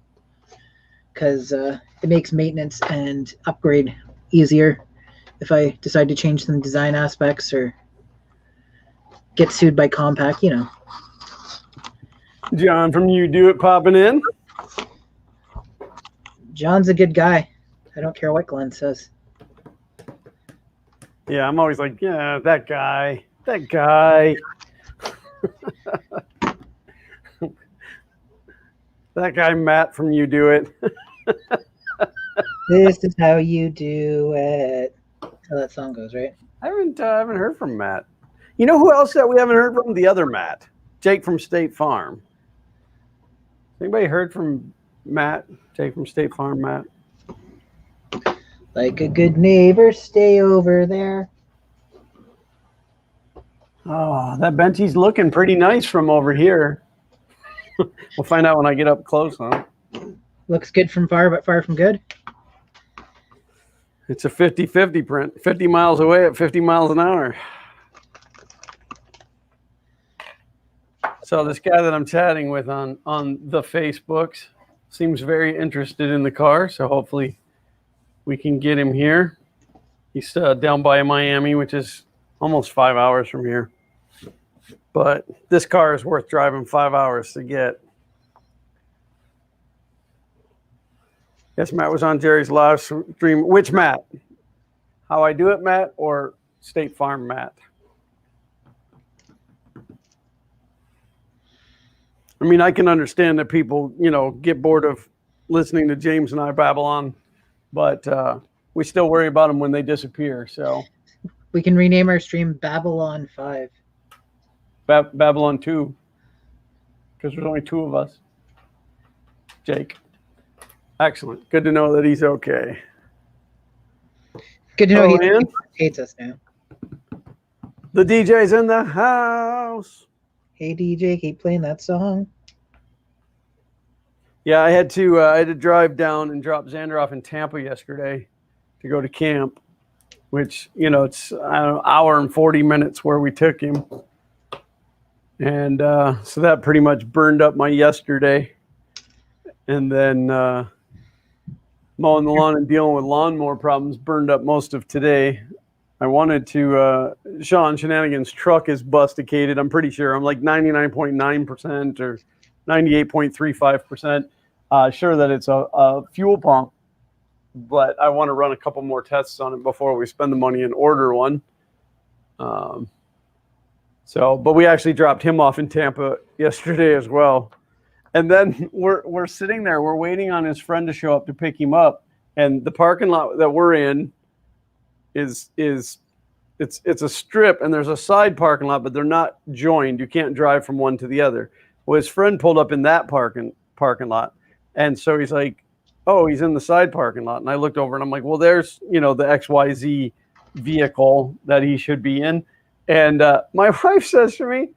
because it makes maintenance and upgrade easier if I decide to change some design aspects or get sued by Compaq, you know. John from You Do It popping in. John's a good guy. I don't care what Glenn says. Yeah, I'm always like, yeah, that guy. That guy. That guy Matt from You Do It. This is how you do it. How that song goes, right? I haven't heard from Matt. You know who else that we haven't heard from? The other Matt, Jake from State Farm. Anybody heard from Matt? Jake from State Farm, Matt. Like a good neighbor, stay over there. Oh, that Bentley's looking pretty nice from over here. We'll find out when I get up close, huh? Looks good from far, but far from good. It's a 50-50 print. 50 miles away at 50 miles an hour. So this guy that I'm chatting with on the Facebooks seems very interested in the car. So hopefully we can get him here. He's down by Miami, which is almost 5 hours from here. But this car is worth driving 5 hours to get. Yes, Matt was on Jerry's live stream. Which Matt? How I Do It, Matt, or State Farm, Matt? I mean, I can understand that people, get bored of listening to James and I babble on, but we still worry about them when they disappear. So we can rename our stream Babylon 5. Babylon 2, because there's only 2 of us. Jake. Excellent. Good to know that he's okay. Good to know he hates us now. The DJ's in the house. Hey DJ, keep playing that song. Yeah, I had to drive down and drop Xander off in Tampa yesterday to go to camp, which it's an hour and 40 minutes where we took him, and so that pretty much burned up my yesterday, and then mowing the lawn and dealing with lawnmower problems burned up most of today. I wanted to, Sean Shenanigan's truck is busticated. I'm pretty sure. I'm like 99.9% or 98.35% sure that it's a fuel pump, but I want to run a couple more tests on it before we spend the money and order one. But we actually dropped him off in Tampa yesterday as well. And then we're sitting there, we're waiting on his friend to show up to pick him up. And the parking lot that we're in, it's a strip, and there's a side parking lot, but they're not joined. You can't drive from one to the other. Well, his friend pulled up in that parking lot, and so he's like, "Oh, he's in the side parking lot." And I looked over, and I'm like, "Well, there's the XYZ vehicle that he should be in." And my wife says to me,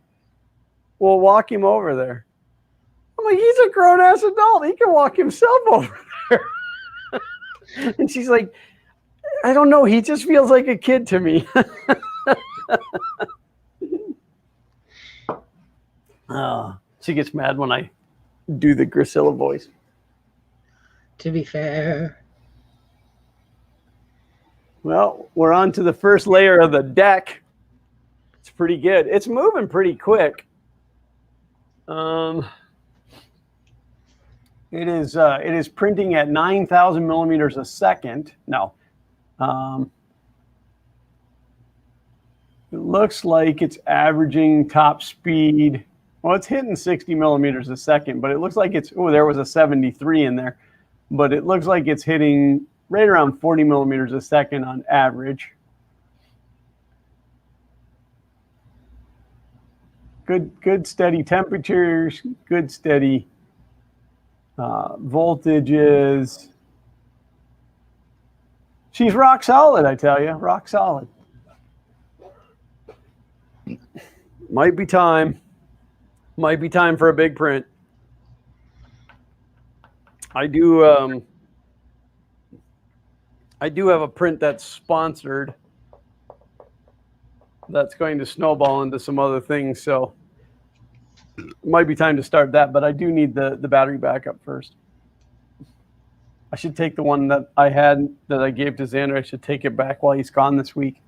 "Well, walk him over there." I'm like, "He's a grown ass adult. He can walk himself over there." And she's like, I don't know. He just feels like a kid to me. She gets mad when I do the Grisilla voice. To be fair. Well, we're on to the first layer of the deck. It's pretty good. It's moving pretty quick. It is printing at 9,000 millimeters a second. No. It looks like it's averaging top speed Well, it's hitting 60 millimeters a second, but it looks like it's, oh, there was a 73 in there, but it looks like it's hitting right around 40 millimeters a second on average. Good steady temperatures, good steady voltages. She's rock solid, I tell you, rock solid. Might be time for a big print. I do have a print that's sponsored that's going to snowball into some other things, so it might be time to start that, but I do need the battery backup first. I should take the one that I had that I gave to Xander. I should take it back while he's gone this week.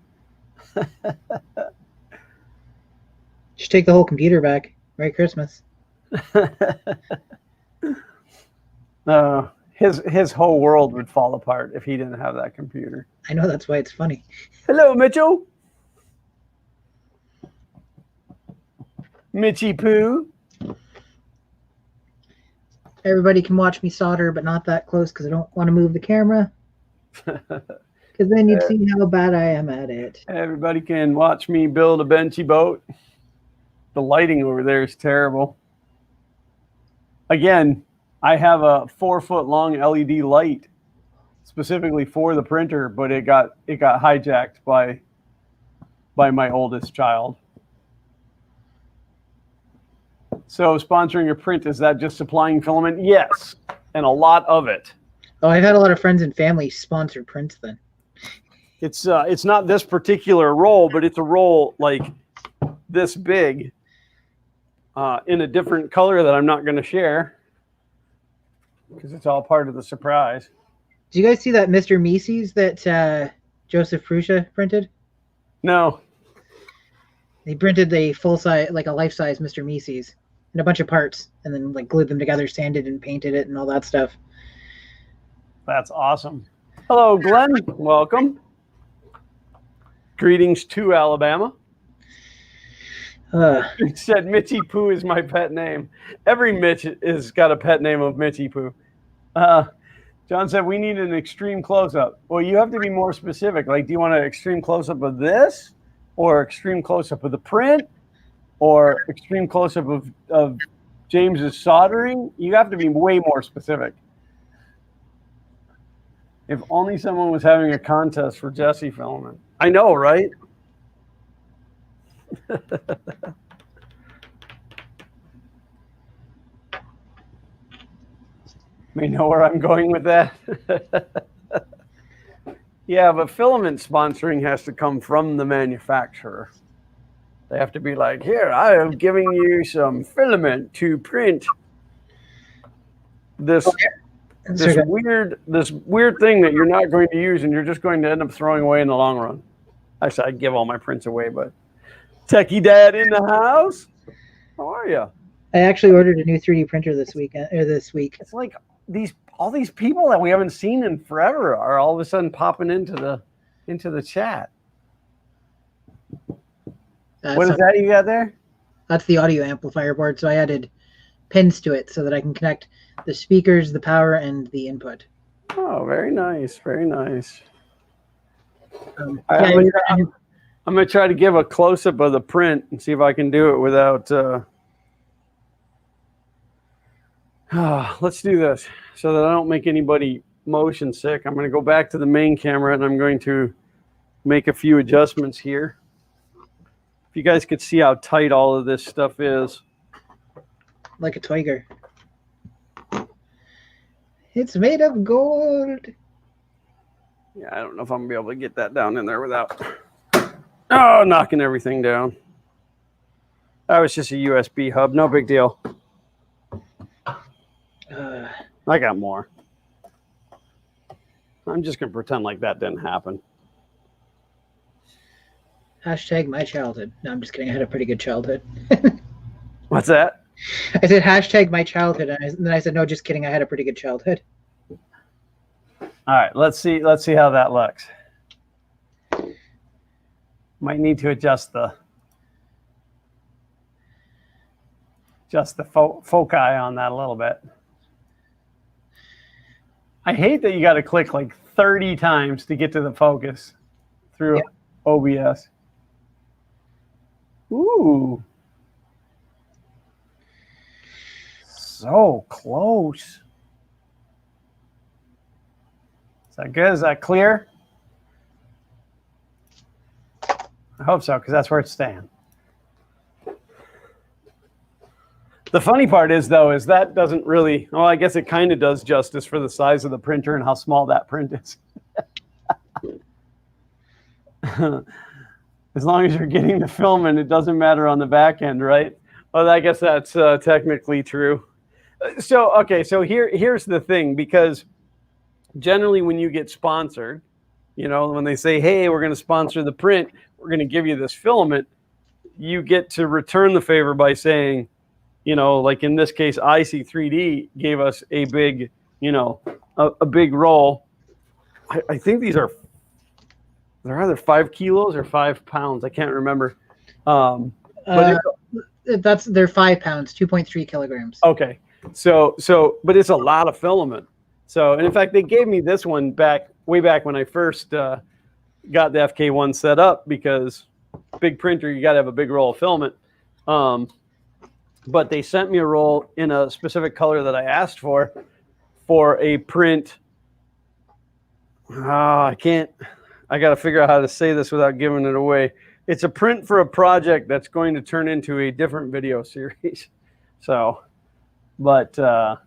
Just take the whole computer back. Merry Christmas. His whole world would fall apart if he didn't have that computer. I know, that's why it's funny. Hello, Mitchell. Mitchy Poo. Everybody can watch me solder, but not that close because I don't want to move the camera. Because then you'd see how bad I am at it. Everybody can watch me build a benchy boat. The lighting over there is terrible. Again, I have a 4-foot long LED light specifically for the printer, but it got hijacked by my oldest child. So sponsoring a print, is that just supplying filament? Yes, and a lot of it. Oh, I've had a lot of friends and family sponsor prints then. It's not this particular roll, but it's a roll like this big in a different color that I'm not going to share because it's all part of the surprise. Did you guys see that Mr. Mises that Joseph Prussia printed? No. They printed a full-size, like a life-size Mr. Mises and a bunch of parts and then like glued them together, sanded and painted it and all that stuff. That's awesome. Hello, Glenn. Welcome. Greetings to Alabama. He said Mitchy Poo is my pet name. Every Mitch has got a pet name of Mitchy Poo. John said we need an extreme close-up. Well, you have to be more specific. Like, do you want an extreme close-up of this, or extreme close-up of the print, or extreme close-up of James's soldering? You have to be way more specific. If only someone was having a contest for Jesse filament. I know, right? May know where I'm going with that. Yeah, but filament sponsoring has to come from the manufacturer. They have to be like, here, I am giving you some filament to print this weird thing that you're not going to use and you're just going to end up throwing away in the long run. Actually, I'd give all my prints away, but Techie Dad in the house. How are you? I actually ordered a new 3D printer this week. It's like all these people that we haven't seen in forever are all of a sudden popping into the chat. What is that you got there? That's the audio amplifier board. So I added pins to it so that I can connect the speakers, the power, and the input. Oh, very nice. Very nice. Yeah, I'm going to try to give a close-up of the print and see if I can do it without... let's do this so that I don't make anybody motion sick. I'm going to go back to the main camera and I'm going to make a few adjustments here. If you guys could see how tight all of this stuff is. Like a tiger. It's made of gold. Yeah, I don't know if I'm going to be able to get that down in there without knocking everything down. That was just a USB hub. No big deal. I got more. I'm just going to pretend like that didn't happen. Hashtag my childhood. No, I'm just kidding. I had a pretty good childhood. What's that? I said hashtag my childhood, and then I said, no, just kidding. I had a pretty good childhood. All right, let's see how that looks. Might need to adjust the... adjust the foci on that a little bit. I hate that you got to click like 30 times to get to the focus through OBS. Ooh. So close. Is that good? Is that clear? I hope so, because that's where it's staying. The funny part is, though, is that doesn't really, well, I guess it kind of does justice for the size of the printer and how small that print is. As long as you're getting the film and it doesn't matter on the back end, right? Well, I guess that's technically true. So, okay, so here's the thing, because generally when you get sponsored, you know, when they say, hey, we're going to sponsor the print, we're going to give you this filament, you get to return the favor by saying, you know, like in this case, IC3D gave us a big, you know, a big roll. I think these are, they're either 5 kilos or 5 pounds. I can't remember. They're 5 pounds, 2.3 kilograms. Okay. So, but it's a lot of filament. So, and in fact, they gave me this one way back when I first got the FK-1 set up, because big printer, you got to have a big roll of filament. But they sent me a roll in a specific color that I asked for a print. I got to figure out how to say this without giving it away. It's a print for a project that's going to turn into a different video series. So, but yeah,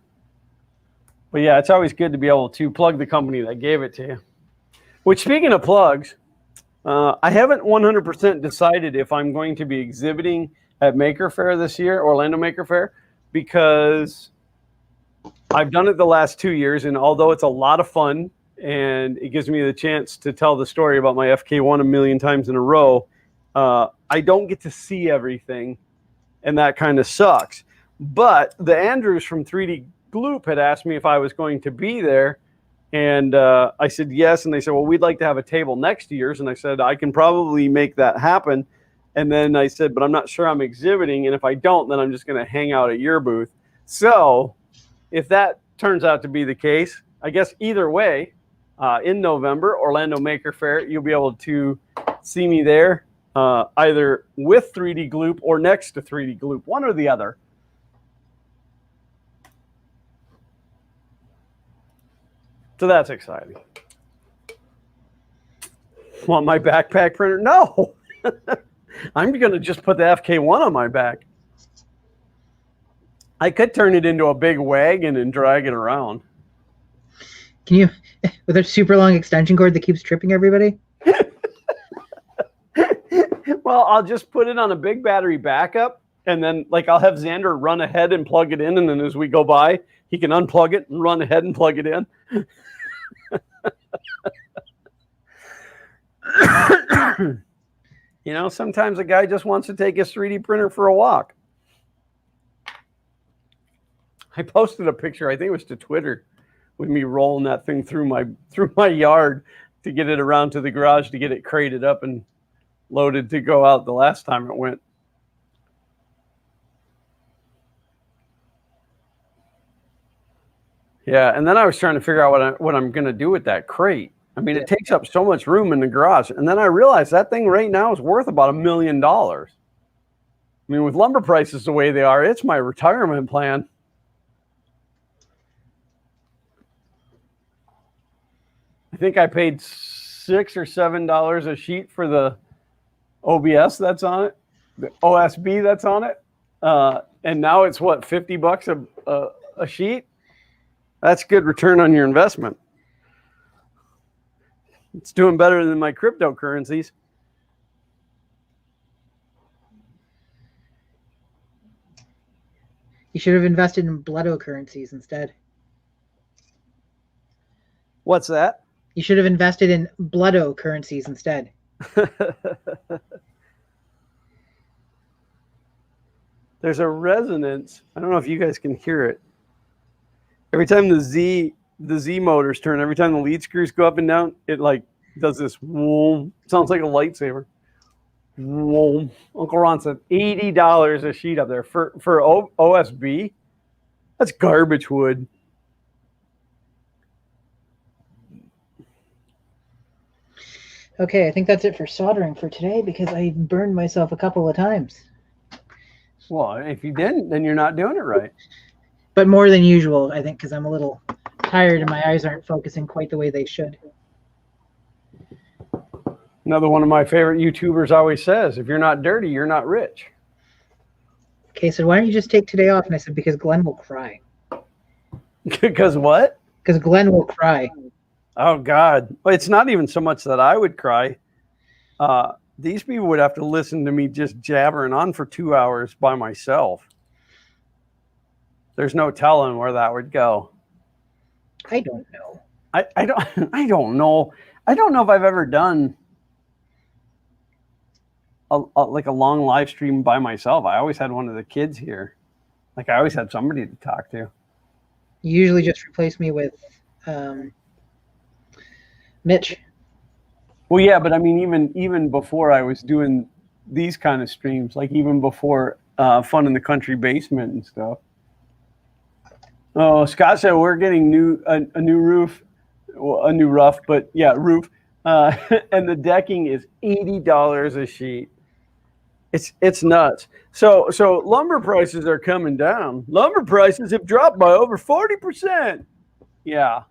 it's always good to be able to plug the company that gave it to you. Which, speaking of plugs, I haven't 100% decided if I'm going to be exhibiting at Maker Faire this year, Orlando Maker Faire, because I've done it the last 2 years, and although it's a lot of fun and it gives me the chance to tell the story about my FK-1 a million times in a row, I don't get to see everything, and that kind of sucks. But the Andrews from 3D Gloop had asked me if I was going to be there, and I said yes, and they said, well, we'd like to have a table next to yours, and I said, I can probably make that happen. And then I said, but I'm not sure I'm exhibiting, and if I don't, then I'm just going to hang out at your booth. So if that turns out to be the case, I guess either way, in November, Orlando Maker Faire, you'll be able to see me there, either with 3D Gloop or next to 3D Gloop, one or the other. So that's exciting. Want my backpack printer? No. I'm going to just put the FK-1 on my back. I could turn it into a big wagon and drag it around. Can you, with a super long extension cord that keeps tripping everybody? Well, I'll just put it on a big battery backup, and then like I'll have Xander run ahead and plug it in, and then as we go by, he can unplug it and run ahead and plug it in. You know, sometimes a guy just wants to take his 3D printer for a walk. I posted a picture, I think it was to Twitter, with me rolling that thing through my yard to get it around to the garage to get it crated up and loaded to go out the last time it went. Yeah, and then I was trying to figure out what I'm going to do with that crate. I mean, it takes up so much room in the garage. And then I realized that thing right now is worth about $1 million. I mean, with lumber prices the way they are, it's my retirement plan. I think I paid $6 or $7 a sheet for the OBS that's on it, the OSB that's on it. And now it's what, $50 a sheet? That's good return on your investment. It's doing better than my cryptocurrencies. You should have invested in bloodocurrencies instead. What's that? You should have invested in bloodocurrencies instead. There's a resonance. I don't know if you guys can hear it. Every time the Z motors turn, every time the lead screws go up and down, it like does this whoom. Sounds like a lightsaber. Whoa. Uncle Ron said $80 a sheet up there for OSB. That's garbage wood. Okay, I think that's it for soldering for today because I burned myself a couple of times. Well, if you didn't, then you're not doing it right. But more than usual, I think, because I'm a little tired and my eyes aren't focusing quite the way they should. Another one of my favorite YouTubers always says, if you're not dirty, you're not rich. Okay, so why don't you just take today off? And I said, because Glenn will cry. Because what? Because Glenn will cry. Oh, God. Well, it's not even so much that I would cry. These people would have to listen to me just jabbering on for 2 hours by myself. There's no telling where that would go. I don't know. I don't know. I don't know if I've ever done like a long live stream by myself. I always had one of the kids here. Like I always had somebody to talk to. You usually just replace me with Mitch. Well, yeah, but I mean, even before I was doing these kind of streams, like even before Fun in the Country Basement and stuff. Oh, Scott said we're getting a new roof, well, a new rough, but yeah, roof, and the decking is $80 a sheet. It's nuts. So lumber prices are coming down. Lumber prices have dropped by over 40%. Yeah.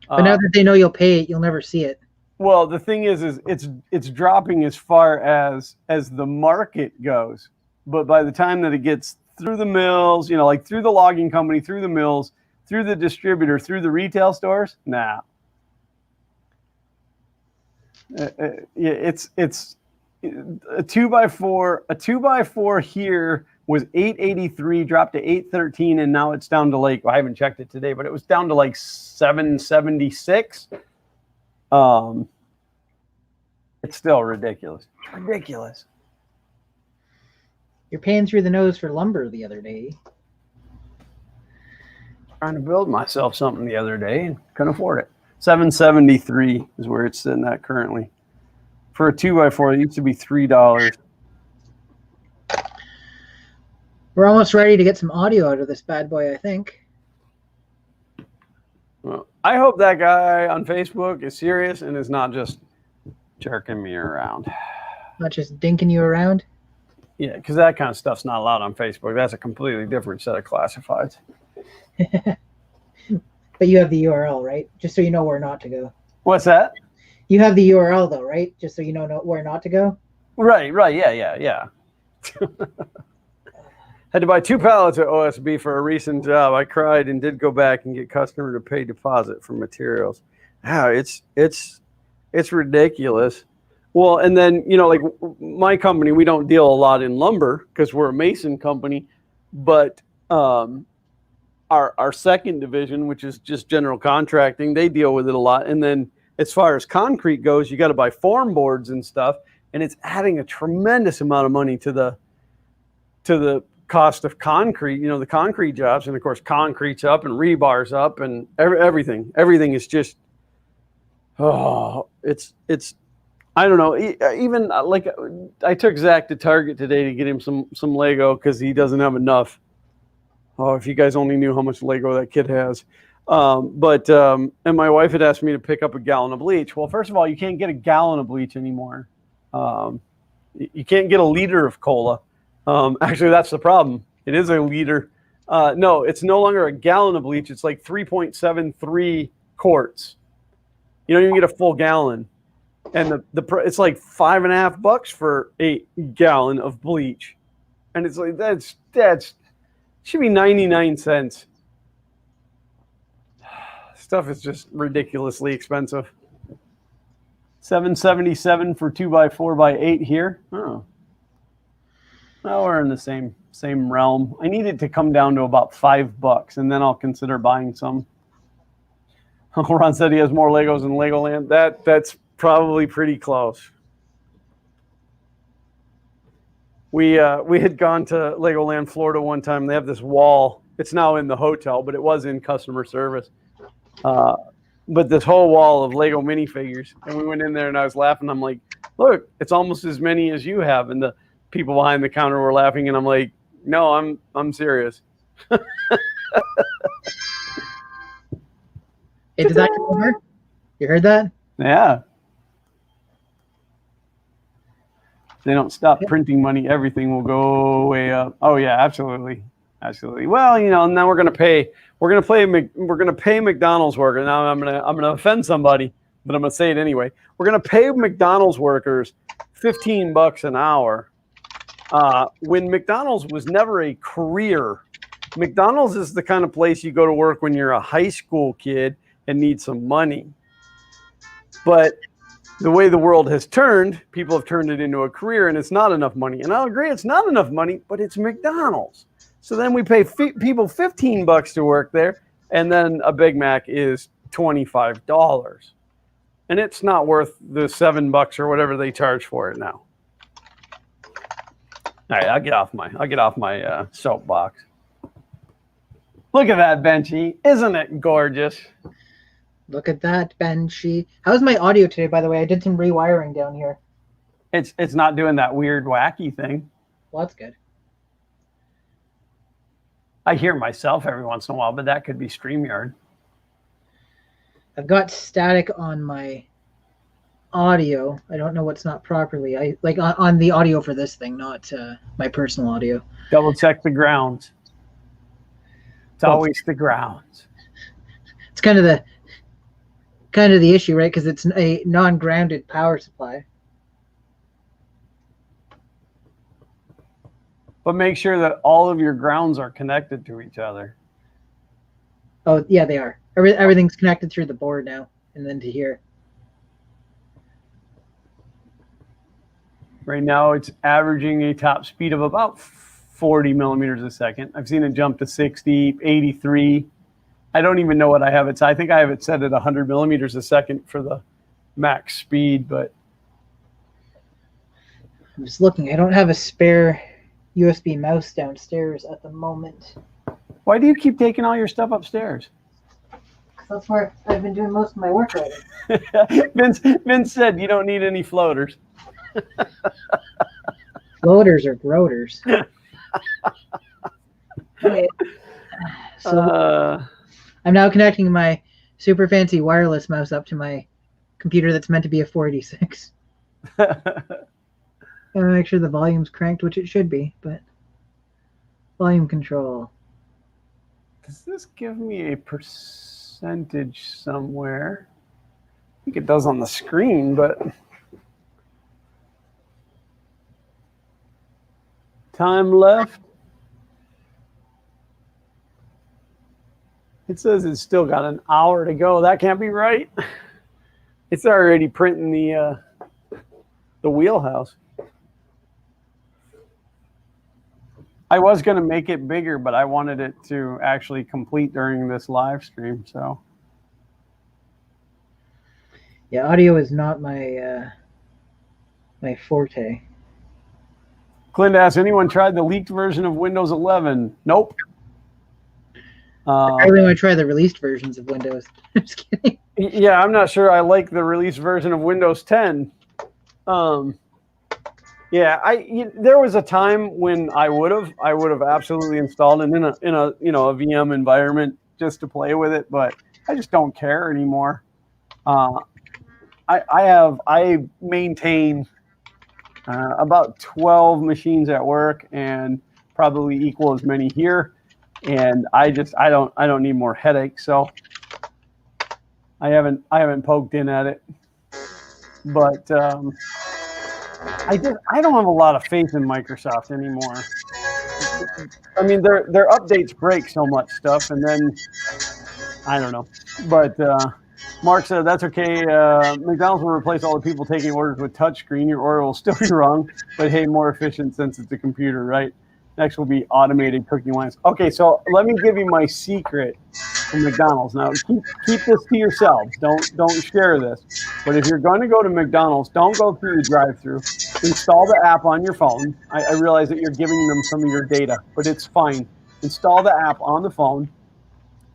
But now that they know you'll pay it, you'll never see it. Well, the thing is it's dropping as far as the market goes. But by the time that it gets through the mills, you know, like through the logging company, through the mills, through the distributor, through the retail stores, nah. It's a 2x4. A 2x4 here was $883, dropped to $813, and now it's down to like, well, I haven't checked it today, but it was down to like $776. It's still ridiculous. Ridiculous. You're paying through the nose for lumber the other day. Trying to build myself something the other day and couldn't afford it. $773 is where it's sitting at currently. For a 2x4, it used to be $3. We're almost ready to get some audio out of this bad boy, I think. Well, I hope that guy on Facebook is serious and is not just jerking me around. Not just dinking you around? Yeah, because that kind of stuff's not allowed on Facebook. That's a completely different set of classifieds. But you have the URL, right? Just so you know where not to go. What's that? You have the URL, though, right? Just so you know where not to go? Right. Yeah. Had to buy 2 pallets of OSB for a recent job. I cried and did go back and get customer to pay deposit for materials. Wow, it's ridiculous. Well, and then, you know, like my company, we don't deal a lot in lumber because we're a mason company, but our second division, which is just general contracting, they deal with it a lot. And then as far as concrete goes, you got to buy form boards and stuff, and it's adding a tremendous amount of money to the cost of concrete, you know, the concrete jobs. And of course, concrete's up and rebar's up and everything is just, it's, I don't know. Even like I took Zach to Target today to get him some Lego because he doesn't have enough. Oh, if you guys only knew how much Lego that kid has. And my wife had asked me to pick up a gallon of bleach. Well, first of all, you can't get a gallon of bleach anymore. You can't get a liter of cola. Actually, that's the problem. It is a liter. No, it's no longer a gallon of bleach. It's like 3.73 quarts. You don't even get a full gallon. And it's like $5.50 for a gallon of bleach. And it's like, that's should be 99 cents. Stuff is just ridiculously expensive. $7.77 for 2x4x8 here. Oh. Well, we're in the same realm. I need it to come down to about $5, and then I'll consider buying some. Uncle Ron said he has more Legos than Legoland. That's probably pretty close. We had gone to Legoland, Florida one time. They have this wall. It's now in the hotel, but it was in customer service. But this whole wall of Lego minifigures. And we went in there and I was laughing. I'm like, look, it's almost as many as you have. And the people behind the counter were laughing, and I'm like, no, I'm serious. Hey, did that come over? You heard that? Yeah. If they don't stop printing money, everything will go way up. Oh yeah, absolutely. Absolutely. Well, now we're gonna pay McDonald's workers. Now I'm gonna offend somebody, but I'm gonna say it anyway. We're gonna pay McDonald's workers $15 an hour. When McDonald's was never a career. McDonald's is the kind of place you go to work when you're a high school kid and need some money. But the way the world has turned, people have turned it into a career, and it's not enough money. And I'll agree, it's not enough money, but it's McDonald's. So then we pay people $15 to work there, and then a Big Mac is $25, and it's not worth the $7 or whatever they charge for it now. All right, I'll get off my soapbox. Look at that, Benchy. Isn't it gorgeous? Look at that, Benchy. How's my audio today, by the way? I did some rewiring down here. It's not doing that weird, wacky thing. Well, that's good. I hear myself every once in a while, but that could be StreamYard. I've got static on my audio. I don't know what's not properly. I like on the audio for this thing, not my personal audio. Double check the grounds. It's always the grounds. It's kind of the issue, right? Because it's a non-grounded power supply. But make sure that all of your grounds are connected to each other. Oh, yeah, they are. Everything's connected through the board now, and then to here. Right now, it's averaging a top speed of about 40 millimeters a second. I've seen it jump to 60, 83. I don't even know what I have it set. I think I have it set at 100 millimeters a second for the max speed, but I'm just looking. I don't have a spare USB mouse downstairs at the moment. Why do you keep taking all your stuff upstairs? That's where I've been doing most of my work already. Vince said you don't need any floaters. Floaters or groters. Okay. So I'm now connecting my super fancy wireless mouse up to my computer that's meant to be a 486. Gotta make sure the volume's cranked, which it should be, but volume control. Does this give me a percentage somewhere? I think it does on the screen, but time left. It says it's still got an hour to go. That can't be right. It's already printing the wheelhouse. I was going to make it bigger, but I wanted it to actually complete during this live stream. So, yeah, audio is not my my forte. Clint asks, anyone tried the leaked version of Windows 11? Nope. I really want to try the released versions of Windows. I'm just kidding. Yeah, I'm not sure I like the released version of Windows 10. Yeah, there was a time when I would have absolutely installed it in a VM environment just to play with it, but I just don't care anymore. I maintain about 12 machines at work and probably equal as many here, and I don't need more headaches, so I haven't poked in at it, but I don't have a lot of faith in Microsoft anymore. I mean, their updates break so much stuff, and then I don't know. But Mark said that's okay. McDonald's will replace all the people taking orders with touchscreen. Your order will still be wrong, but hey, more efficient since it's a computer, right? Next will be automated cooking lines. Okay, so let me give you my secret from McDonald's. Now, keep this to yourselves. Don't share this. But if you're going to go to McDonald's, don't go through the drive-thru. Install the app on your phone. I realize that you're giving them some of your data, but it's fine. Install the app on the phone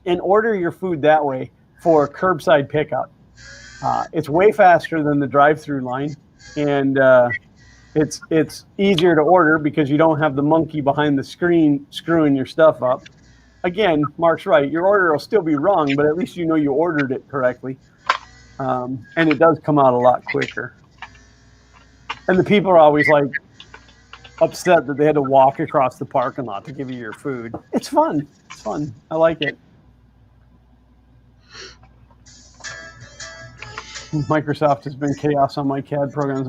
and order your food that way for curbside pickup. It's way faster than the drive-thru line. and it's easier to order because you don't have the monkey behind the screen screwing your stuff up. Again, Mark's right. Your order will still be wrong, but at least you know you ordered it correctly, and it does come out a lot quicker. And the people are always like upset that they had to walk across the parking lot to give you your food. It's fun. It's fun. I like it. Microsoft has been chaos on my CAD programs.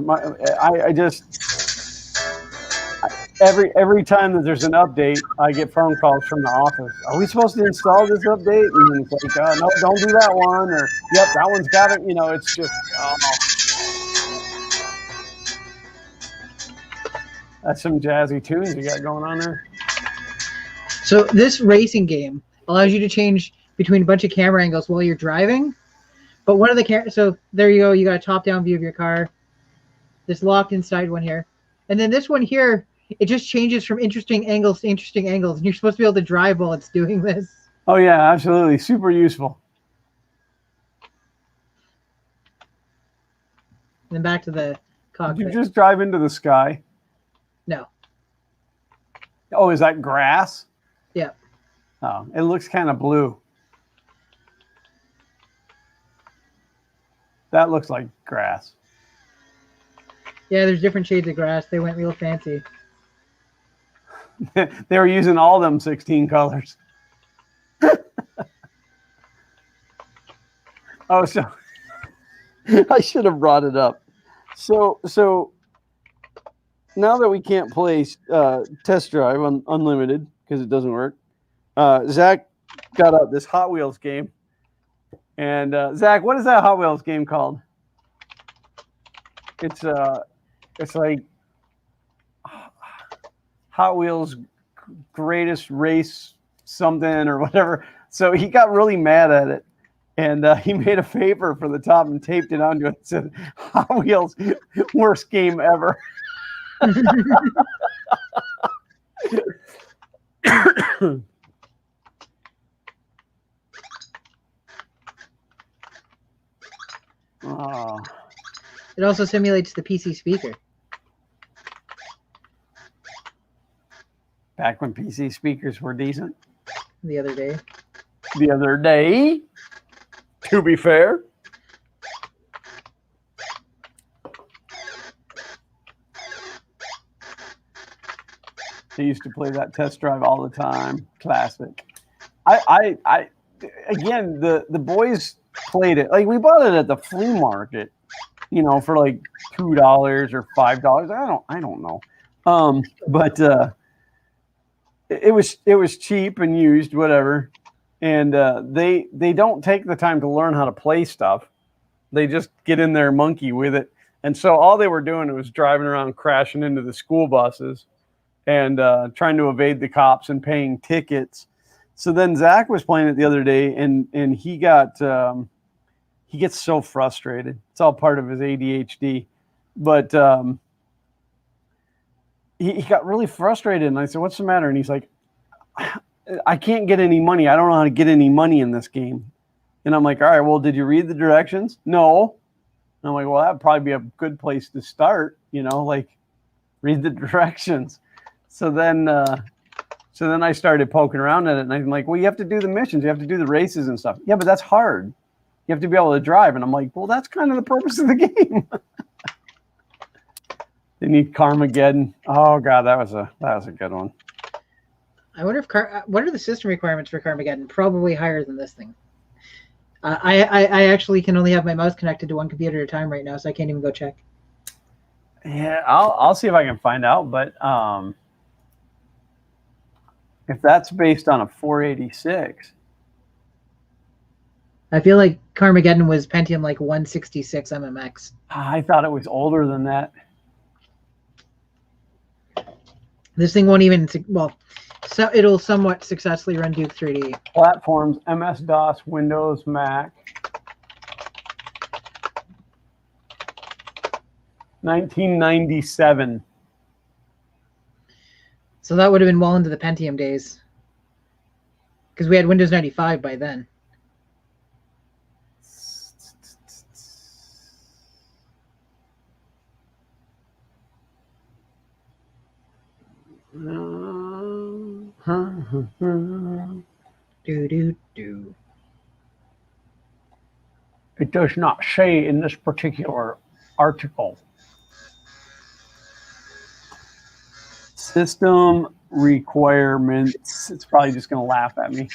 Every time that there's an update, I get phone calls from the office. Are we supposed to install this update? And it's like, no, don't do that one. Or, yep, that one's got it. You know, it's just, that's some jazzy tunes you got going on there. So this racing game allows you to change between a bunch of camera angles while you're driving. But one of the so there you go. You got a top-down view of your car. This locked inside one here. And then this one here, it just changes from interesting angles to interesting angles. And you're supposed to be able to drive while it's doing this. Oh, yeah, absolutely. Super useful. And then back to the cockpit. Did you just drive into the sky? No. Oh, is that grass? Yeah. Oh, it looks kind of blue. That looks like grass. Yeah, there's different shades of grass. They went real fancy. They were using all them 16 colors. Oh, so I should have brought it up. So now that we can't play test drive on unlimited because it doesn't work, Zach got out this Hot Wheels game. And Zach, what is that Hot Wheels game called? It's like Hot Wheels greatest race something or whatever. So he got really mad at it, and he made a paper for the top and taped it onto it. It said Hot Wheels worst game ever. Oh. It also simulates the PC speaker. Back when PC speakers were decent. The other day. To be fair. I used to play that test drive all the time. Classic. I again, the boys played it. Like, we bought it at the flea market, you know, for like $2 or $5. I don't know. But it was cheap and used, whatever. And they don't take the time to learn how to play stuff. They just get in there monkey with it. And so all they were doing was driving around, crashing into the school buses and trying to evade the cops and paying tickets. So then Zach was playing it the other day, and he gets so frustrated. It's all part of his ADHD. But he got really frustrated, and I said, "What's the matter?" And he's like, "I can't get any money. I don't know how to get any money in this game." And I'm like, "All right, well, did you read the directions?" "No." And I'm like, "Well, that'd probably be a good place to start, you know, like read the directions." So then I started poking around at it, and I'm like, "Well, you have to do the missions. You have to do the races and stuff." "Yeah, but that's hard. You have to be able to drive." And I'm like, "Well, that's kind of the purpose of the game." They need Carmageddon. Oh God, that was a good one. I wonder if what are the system requirements for Carmageddon? Probably higher than this thing. I actually can only have my mouse connected to one computer at a time right now, so I can't even go check. Yeah, I'll see if I can find out. But if that's based on a 486, I feel like Carmageddon was Pentium like 166 MMX. I thought it was older than that. This thing won't even, well, so it'll somewhat successfully run Duke 3D. Platforms: MS-DOS, Windows, Mac. 1997. So that would have been well into the Pentium days. Because we had Windows 95 by then. Do. It does not say in this particular article. System requirements. It's probably just going to laugh at me.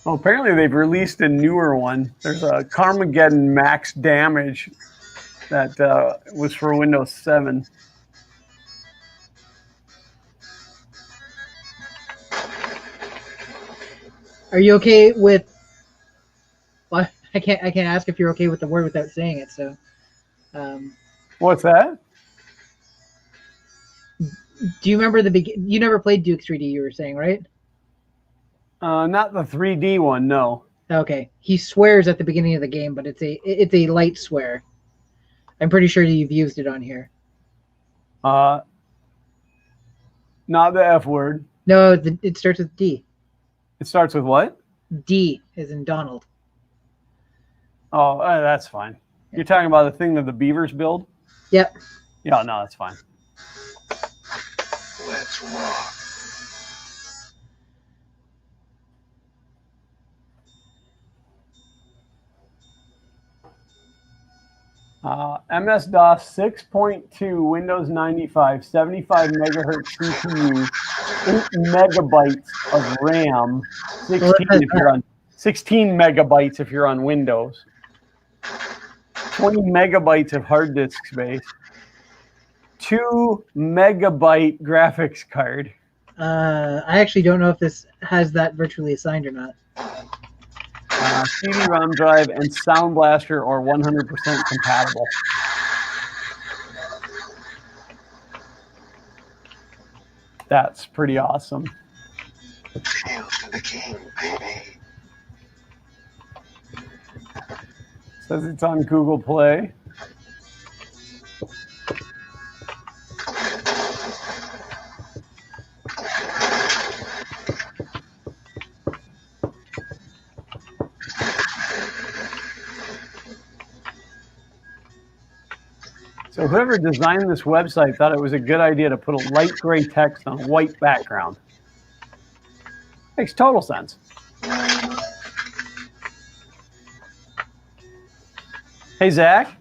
Well, apparently they've released a newer one. There's a Carmageddon Max Damage that was for Windows 7. Are you okay with? Well, I can't ask if you're okay with the word without saying it. So, What's that? do you remember you never played Duke 3D? You were saying, right? Not the 3D one, no. Okay. He swears at the beginning of the game, but it's a light swear. I'm pretty sure you've used it on here. Not the F word. No, it starts with D. It starts with what? D as in Donald. Oh, that's fine. You're talking about the thing that the beavers build? Yep. Yeah, no, that's fine. Let's rock. MS-DOS 6.2, Windows 95, 75 megahertz CPU, 8 megabytes of RAM, 16 megabytes if you're on Windows, 20 megabytes of hard disk space, 2 megabyte graphics card. I actually don't know if this has that virtually assigned or not. CD-ROM drive and Sound Blaster are 100% compatible. That's pretty awesome. Hail to the king, baby. Says it's on Google Play. So whoever designed this website thought it was a good idea to put a light gray text on a white background. Makes total sense. Hey, Zach.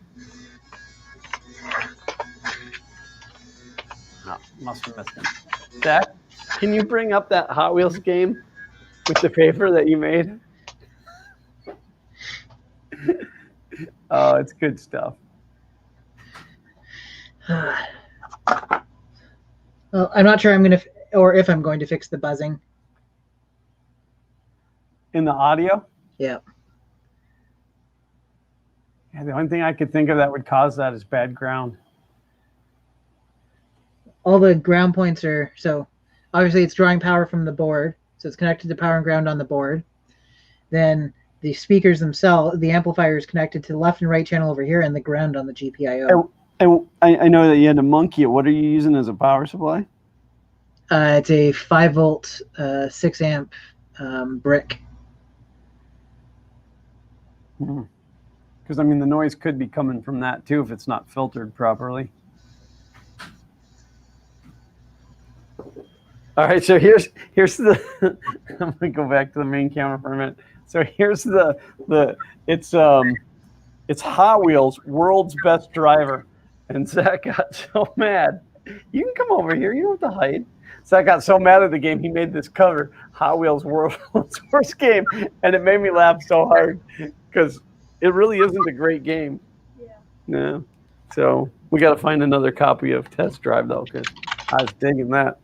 No, must have missed him. Zach, can you bring up that Hot Wheels game with the paper that you made? Oh, it's good stuff. Well, I'm not sure if I'm going to fix the buzzing. In the audio? Yeah. Yeah, the only thing I could think of that would cause that is bad ground. All the ground points are, so obviously it's drawing power from the board, so it's connected to power and ground on the board. Then the speakers themselves, the amplifier is connected to the left and right channel over here and the ground on the GPIO. I know that you had to monkey it. What are you using as a power supply? It's a 5-volt, 6-amp brick. Because, I mean, the noise could be coming from that, too, if it's not filtered properly. All right, so here's the I'm going to go back to the main camera for a minute. So here's it's Hot Wheels, world's best driver. And Zach got so mad. You can come over here. You don't have to hide. Zach got so mad at the game, he made this cover, Hot Wheels World's Worst Game. And it made me laugh so hard because it really isn't a great game. Yeah. No. So we got to find another copy of Test Drive, though, because I was digging that.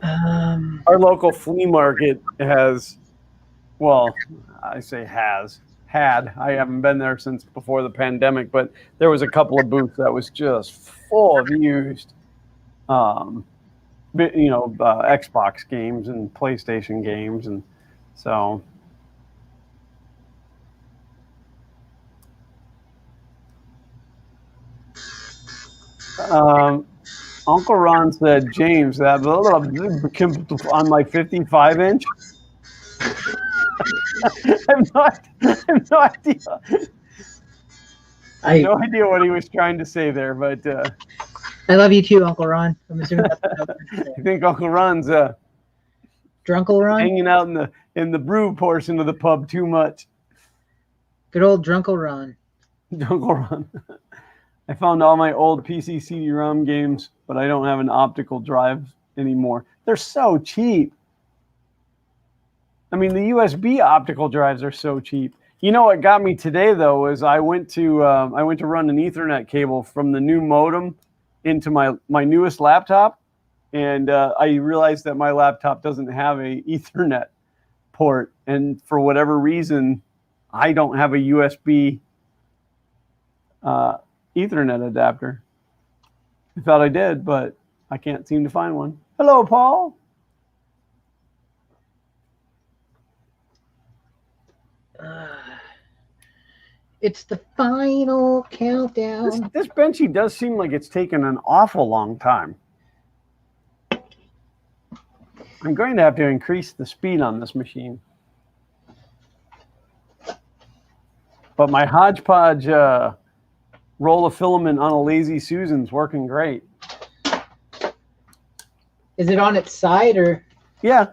Our local flea market has, well, I say had. I haven't been there since before the pandemic, but there was a couple of booths that was just full of used, Xbox games and PlayStation games, and so. Uncle Ron said, James, that on my 55-inch. I have no idea. No idea what he was trying to say there, but I love you too, Uncle Ron. I'm assuming that's what I was trying to I say. think Uncle Ron's Drunkle Ron? hanging out in the brew portion of the pub too much. Good old Drunkle Ron. Uncle Ron. I found all my old PC CD-ROM games, but I don't have an optical drive anymore. They're so cheap. I mean, the USB optical drives are so cheap. You know what got me today though is I went to run an Ethernet cable from the new modem into my newest laptop, and I realized that my laptop doesn't have a Ethernet port, and for whatever reason, I don't have a USB Ethernet adapter. I thought I did, but I can't seem to find one. Hello, Paul. It's the final countdown. This Benchy does seem like it's taken an awful long time. I'm going to have to increase the speed on this machine. But my hodgepodge roll of filament on a Lazy Susan's working great. Is it on its side or? Yeah.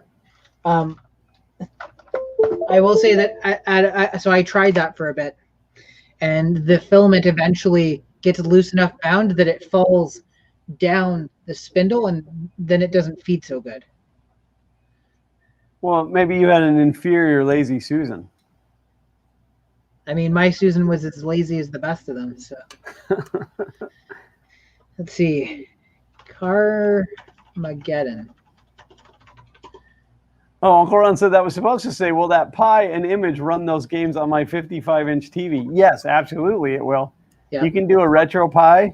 I will say that so I tried that for a bit, and the filament eventually gets loose enough bound that it falls down the spindle, and then it doesn't feed so good. Well, maybe you had an inferior Lazy Susan. I mean, my Susan was as lazy as the best of them. So let's see, Carmageddon. Oh, Uncle Ron said that was supposed to say, will that Pi and Image run those games on my 55-inch TV? Yes, absolutely it will. Yeah. You can do a RetroPie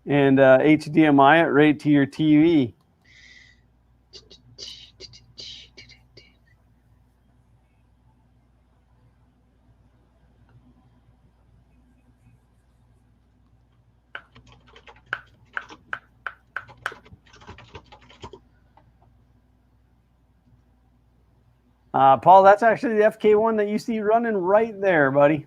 and HDMI it right to your TV. Paul, that's actually the FK-1 that you see running right there, buddy.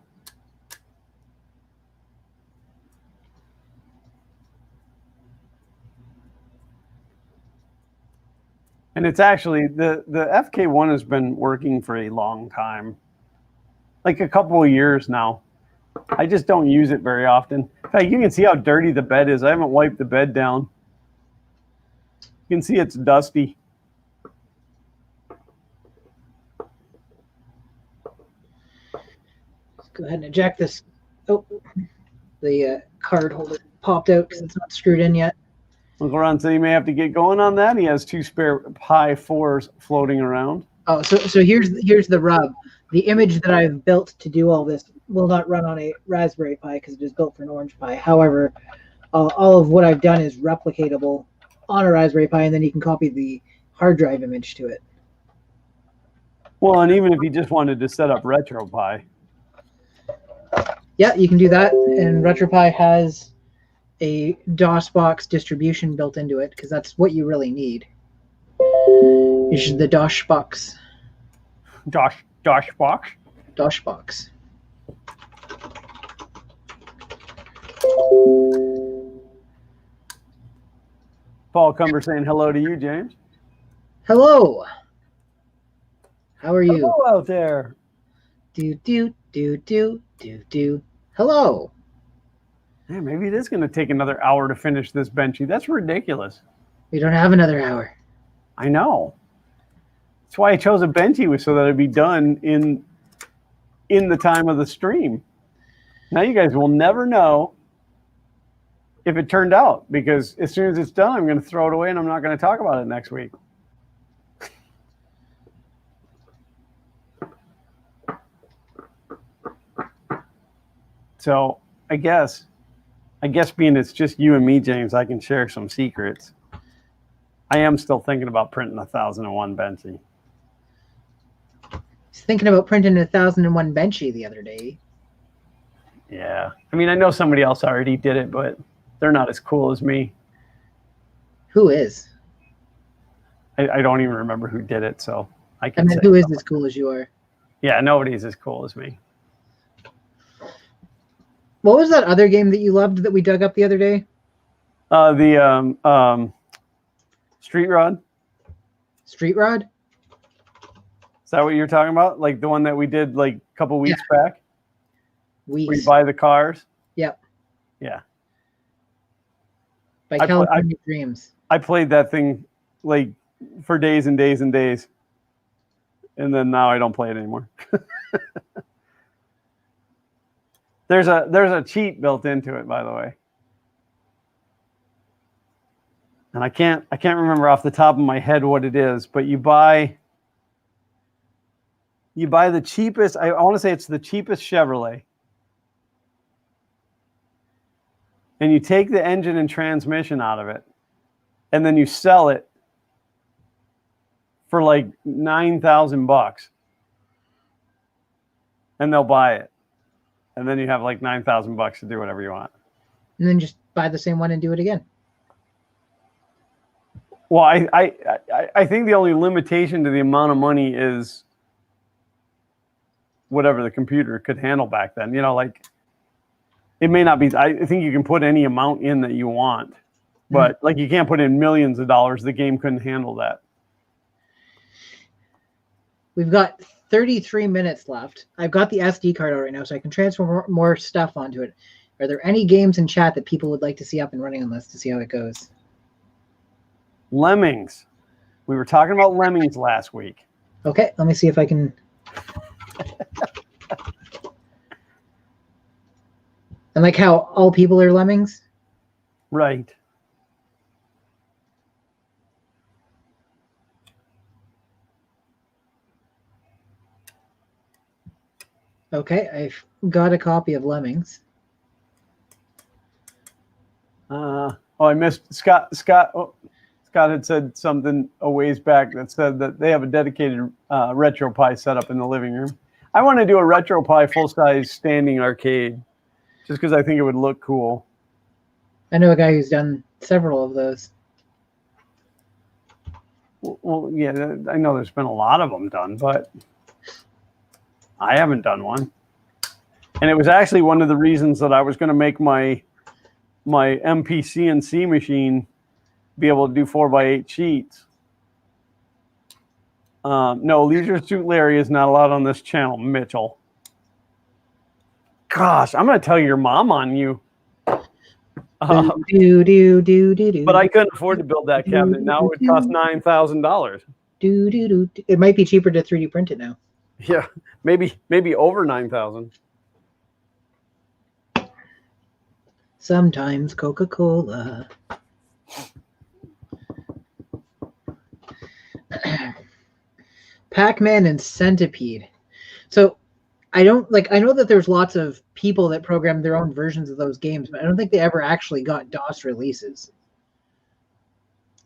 And it's actually, the FK-1 has been working for a long time. Like a couple of years now. I just don't use it very often. In fact, you can see how dirty the bed is. I haven't wiped the bed down. You can see it's dusty. Go ahead and eject this. Oh, the card holder popped out because it's not screwed in yet. Uncle Ron said he may have to get going on that. He has 2 spare Pi 4s floating around. Oh, so here's the rub. The image that I've built to do all this will not run on a Raspberry Pi because it is built for an Orange Pi. However, all of what I've done is replicatable on a Raspberry Pi, and then you can copy the hard drive image to it. Well, and even if you just wanted to set up RetroPie. Yeah, you can do that, and RetroPie has a DOSBox distribution built into it because that's what you really need. Is the DOSBox. DOSBox? DOSBox. Paul Cumber saying hello to you, James. Hello. How are you? Hello out there. Do. Hello. Man, maybe it is going to take another hour to finish this Benchy. That's ridiculous. We don't have another hour. I know. That's why I chose a Benchy, was so that it'd be done in the time of the stream. Now you guys will never know if it turned out, because as soon as it's done, I'm going to throw it away and I'm not going to talk about it next week. So I guess being it's just you and me, James, I can share some secrets. I am still thinking about printing 1001 Benchy. I was thinking about printing 1001 Benchy the other day. Yeah. I mean, I know somebody else already did it, but they're not as cool as me. Who is? I don't even remember who did it, so I can I mean, say who is as cool as you are? Yeah, nobody's as cool as me. What was that other game that you loved that we dug up the other day? The Street Rod. Street Rod? Is that what you're talking about? Like the one that we did like a couple weeks back? Where you Weeks. buy the cars? Yep. Yeah. By California Dreams. I played that thing like for days and days and days. And then now I don't play it anymore. There's a cheat built into it, by the way. And I can't remember off the top of my head what it is, but you buy the cheapest, I want to say it's the cheapest Chevrolet. And you take the engine and transmission out of it, and then you sell it for like $9,000, and they'll buy it, and then you have like $9,000 to do whatever you want. And then just buy the same one and do it again. Well, I think the only limitation to the amount of money is whatever the computer could handle back then. You know, like it may not be. I think you can put any amount in that you want, but like you can't put in millions of dollars. The game couldn't handle that. We've got 33 minutes left. I've got the SD card out right now, so I can transfer more stuff onto it. Are there any games in chat that people would like to see up and running on this to see how it goes? Lemmings. We were talking about Lemmings last week. Okay, let me see if I can. And like how all people are lemmings? Right. Okay, I've got a copy of Lemmings. I missed Scott. Scott had said something a ways back that said that they have a dedicated RetroPie set up in the living room. I want to do a RetroPie full-size standing arcade just because I think it would look cool. I know a guy who's done several of those. Well, yeah, I know there's been a lot of them done, but I haven't done one. And it was actually one of the reasons that I was going to make my MPCNC machine be able to do 4x8 sheets. No, Leisure Suit Larry is not allowed on this channel, Mitchell. Gosh, I'm going to tell your mom on you. But I couldn't afford to build that cabinet. Now it would cost $9,000. It might be cheaper to 3D print it now. Yeah, maybe over 9,000. Sometimes Coca-Cola. Pac-Man and Centipede. So I know that there's lots of people that program their own versions of those games, but I don't think they ever actually got DOS releases.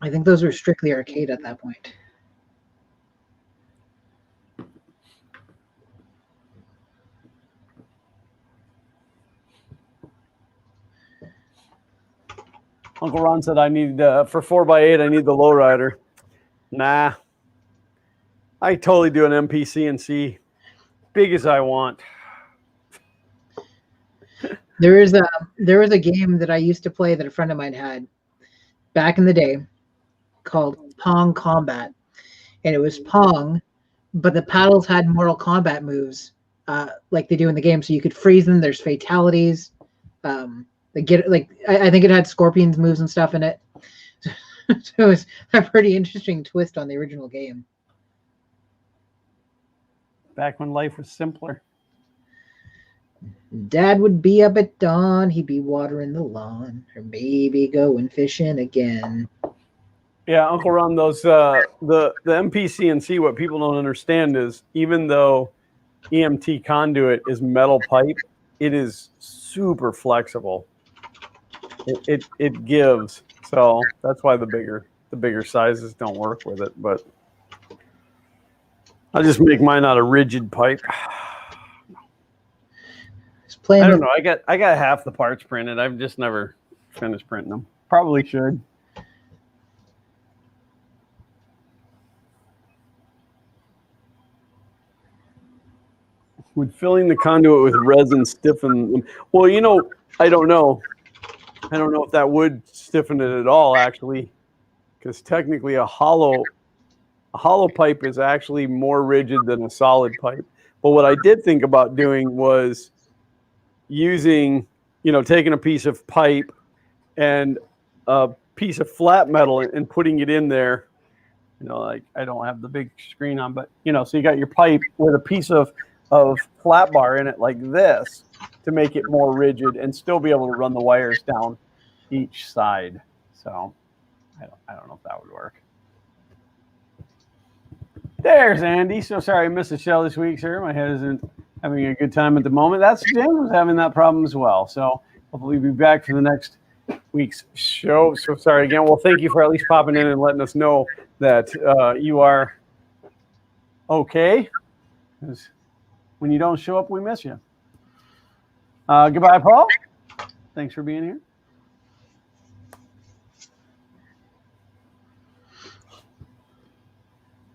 I think those were strictly arcade at that point. Uncle Ron said I need for 4x8 I need the lowrider. Nah. I totally do an MPCNC big as I want. There was a game that I used to play that a friend of mine had back in the day called Pong Combat. And it was Pong, but the paddles had Mortal Kombat moves like they do in the game. So you could freeze them. There's fatalities. I think it had Scorpion's moves and stuff in it. So it was a pretty interesting twist on the original game. Back when life was simpler. Dad would be up at dawn. He'd be watering the lawn, or maybe going fishing again. Yeah, Uncle Ron, those the MPCNC, what people don't understand is even though EMT conduit is metal pipe, it is super flexible. It gives. So that's why the bigger sizes don't work with it. But I'll just make mine out of rigid pipe. I don't know. I got half the parts printed. I've just never finished printing them. Probably should. Would filling the conduit with resin stiffen them? Well, I don't know. I don't know if that would stiffen it at all, actually, because technically a hollow pipe is actually more rigid than a solid pipe. But what I did think about doing was using, taking a piece of pipe and a piece of flat metal and putting it in there. Like I don't have the big screen on, but so you got your pipe with a piece of flat bar in it like this to make it more rigid and still be able to run the wires down each side. So I don't know if that would work. There's Andy. So sorry I missed the show this week, sir. My head isn't having a good time at the moment. That's James was having that problem as well. So hopefully we'll be back for the next week's show. So sorry again. Well, thank you for at least popping in and letting us know that you are okay. Because when you don't show up, we miss you. Goodbye, Paul. Thanks for being here.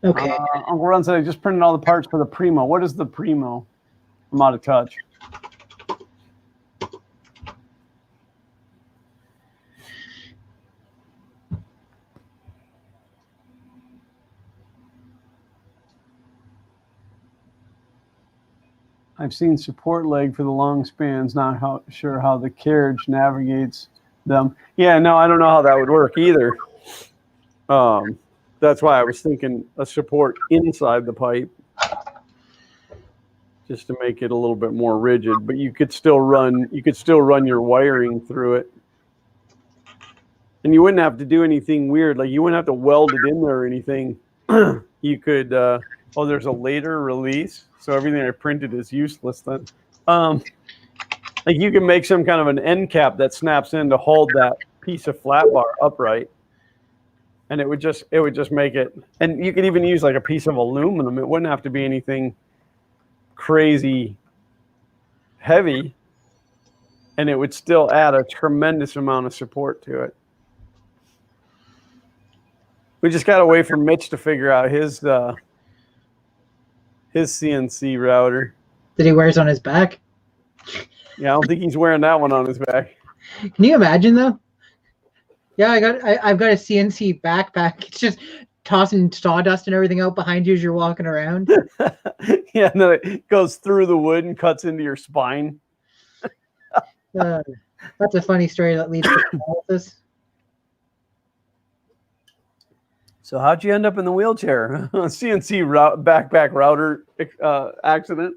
Okay. Uncle Ron said I just printed all the parts for the Primo. What is the Primo? I'm out of touch. I've seen support leg for the long spans, not sure how the carriage navigates them. Yeah, no, I don't know how that would work either. That's why I was thinking a support inside the pipe just to make it a little bit more rigid, but you could still run your wiring through it. And you wouldn't have to do anything weird. Like you wouldn't have to weld it in there or anything. You could there's a later release, so everything I printed is useless then. Like you can make some kind of an end cap that snaps in to hold that piece of flat bar upright. And it would just make it, and you could even use like a piece of aluminum. It wouldn't have to be anything crazy heavy, and it would still add a tremendous amount of support to it. We just got to wait for Mitch to figure out his CNC router. That he wears on his back? Yeah, I don't think he's wearing that one on his back. Can you imagine though? Yeah, I've got a CNC backpack. It's just tossing sawdust and everything out behind you as you're walking around. Yeah, and then it goes through the wood and cuts into your spine. That's a funny story that leads to analysis. So how'd you end up in the wheelchair? CNC backpack router accident?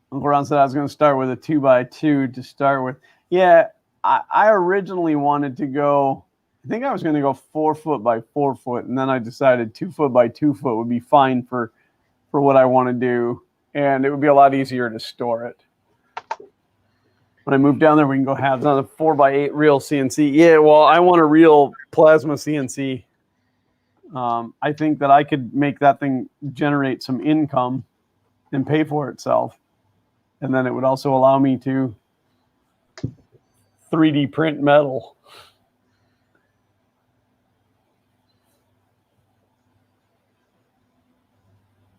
Uncle Ron said I was going to start with a 2x2 to start with. Yeah, I originally wanted to go, I think I was going to go 4 foot by 4 foot, and then I decided 2 foot by 2 foot would be fine for what I want to do, and it would be a lot easier to store it. When I move down there, we can go halves on a 4x8 real CNC. Yeah, well, I want a real plasma CNC. I think that I could make that thing generate some income and pay for itself. And then it would also allow me to 3D print metal.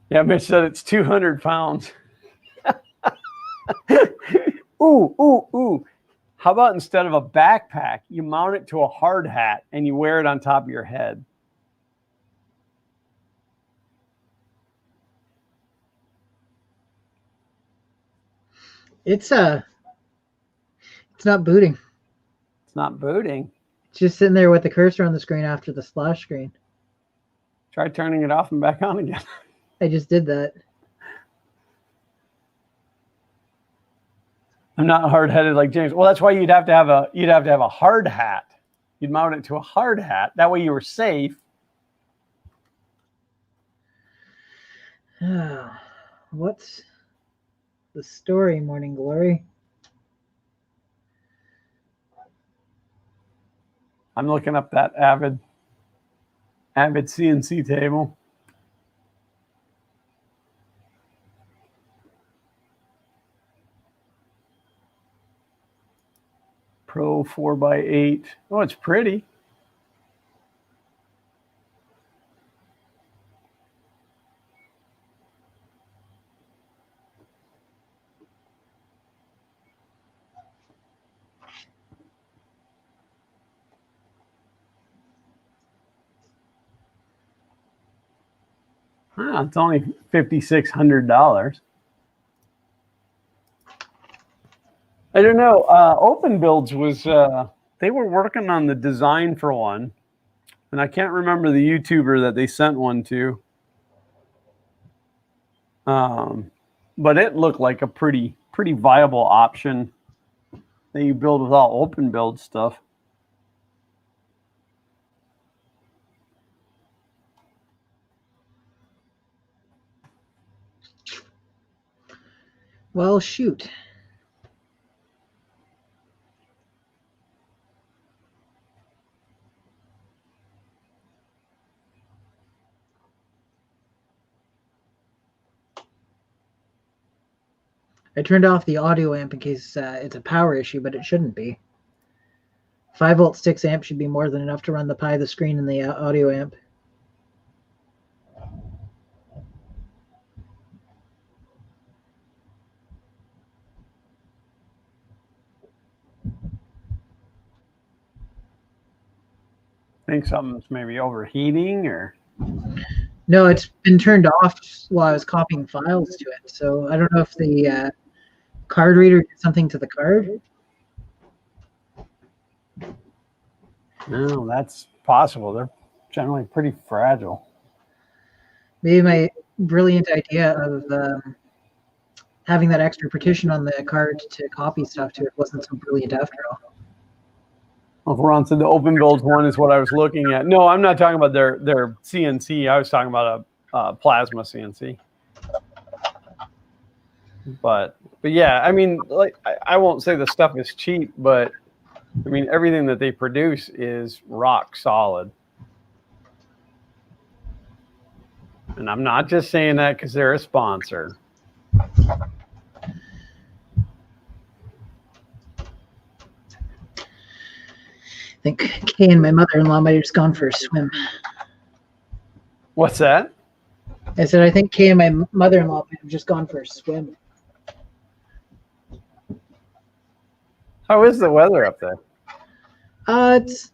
Yeah, Mitch said it's 200 pounds. Ooh. How about instead of a backpack, you mount it to a hard hat and you wear it on top of your head? It's not booting. It's not booting. It's just sitting there with the cursor on the screen after the splash screen. Try turning it off and back on again. I just did that. I'm not hard-headed like James. Well, that's why you'd have to have a hard hat. You'd mount it to a hard hat. That way you were safe. What's the story, Morning Glory? I'm looking up that Avid CNC table. Pro 4x8. Oh, it's pretty. It's only $5,600. I don't know. Open Builds was they were working on the design for one, and I can't remember the YouTuber that they sent one to. But it looked like a pretty viable option that you build with all Open Build stuff. Well, shoot. I turned off the audio amp in case it's a power issue, but it shouldn't be. 5-volt 6 amp should be more than enough to run the Pi, the screen, and the audio amp. Think something's maybe overheating or... No, it's been turned off while I was copying files to it. So I don't know if the card reader did something to the card. No, that's possible. They're generally pretty fragile. Maybe my brilliant idea of having that extra partition on the card to copy stuff to it wasn't so brilliant after all. Well, if we're on to the Open Builds one is what I was looking at. No, I'm not talking about their CNC. I was talking about a plasma CNC. But yeah, I mean, like I won't say the stuff is cheap, but I mean everything that they produce is rock solid. And I'm not just saying that because they're a sponsor. I think Kay and my mother-in-law might have just gone for a swim. What's that? I said I think Kay and my mother-in-law might have just gone for a swim. How is the weather up there? It's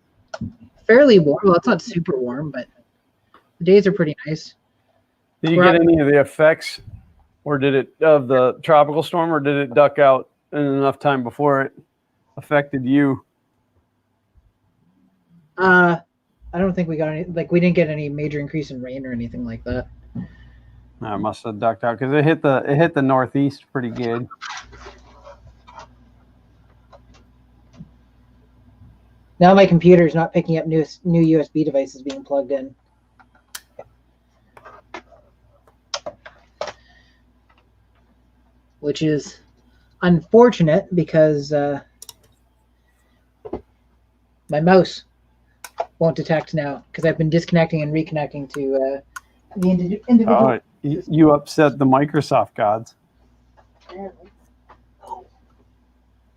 fairly warm. Well, it's not super warm, but the days are pretty nice. Did you get any of the effects, or did it of the tropical storm, or did it duck out in enough time before it affected you? I don't think we got any. Like we didn't get any major increase in rain or anything like that. I must have ducked out because it hit the northeast pretty good. Now my computer is not picking up new USB devices being plugged in. Which is unfortunate because my mouse won't detect now because I've been disconnecting and reconnecting to the individual. You upset the Microsoft gods. Apparently.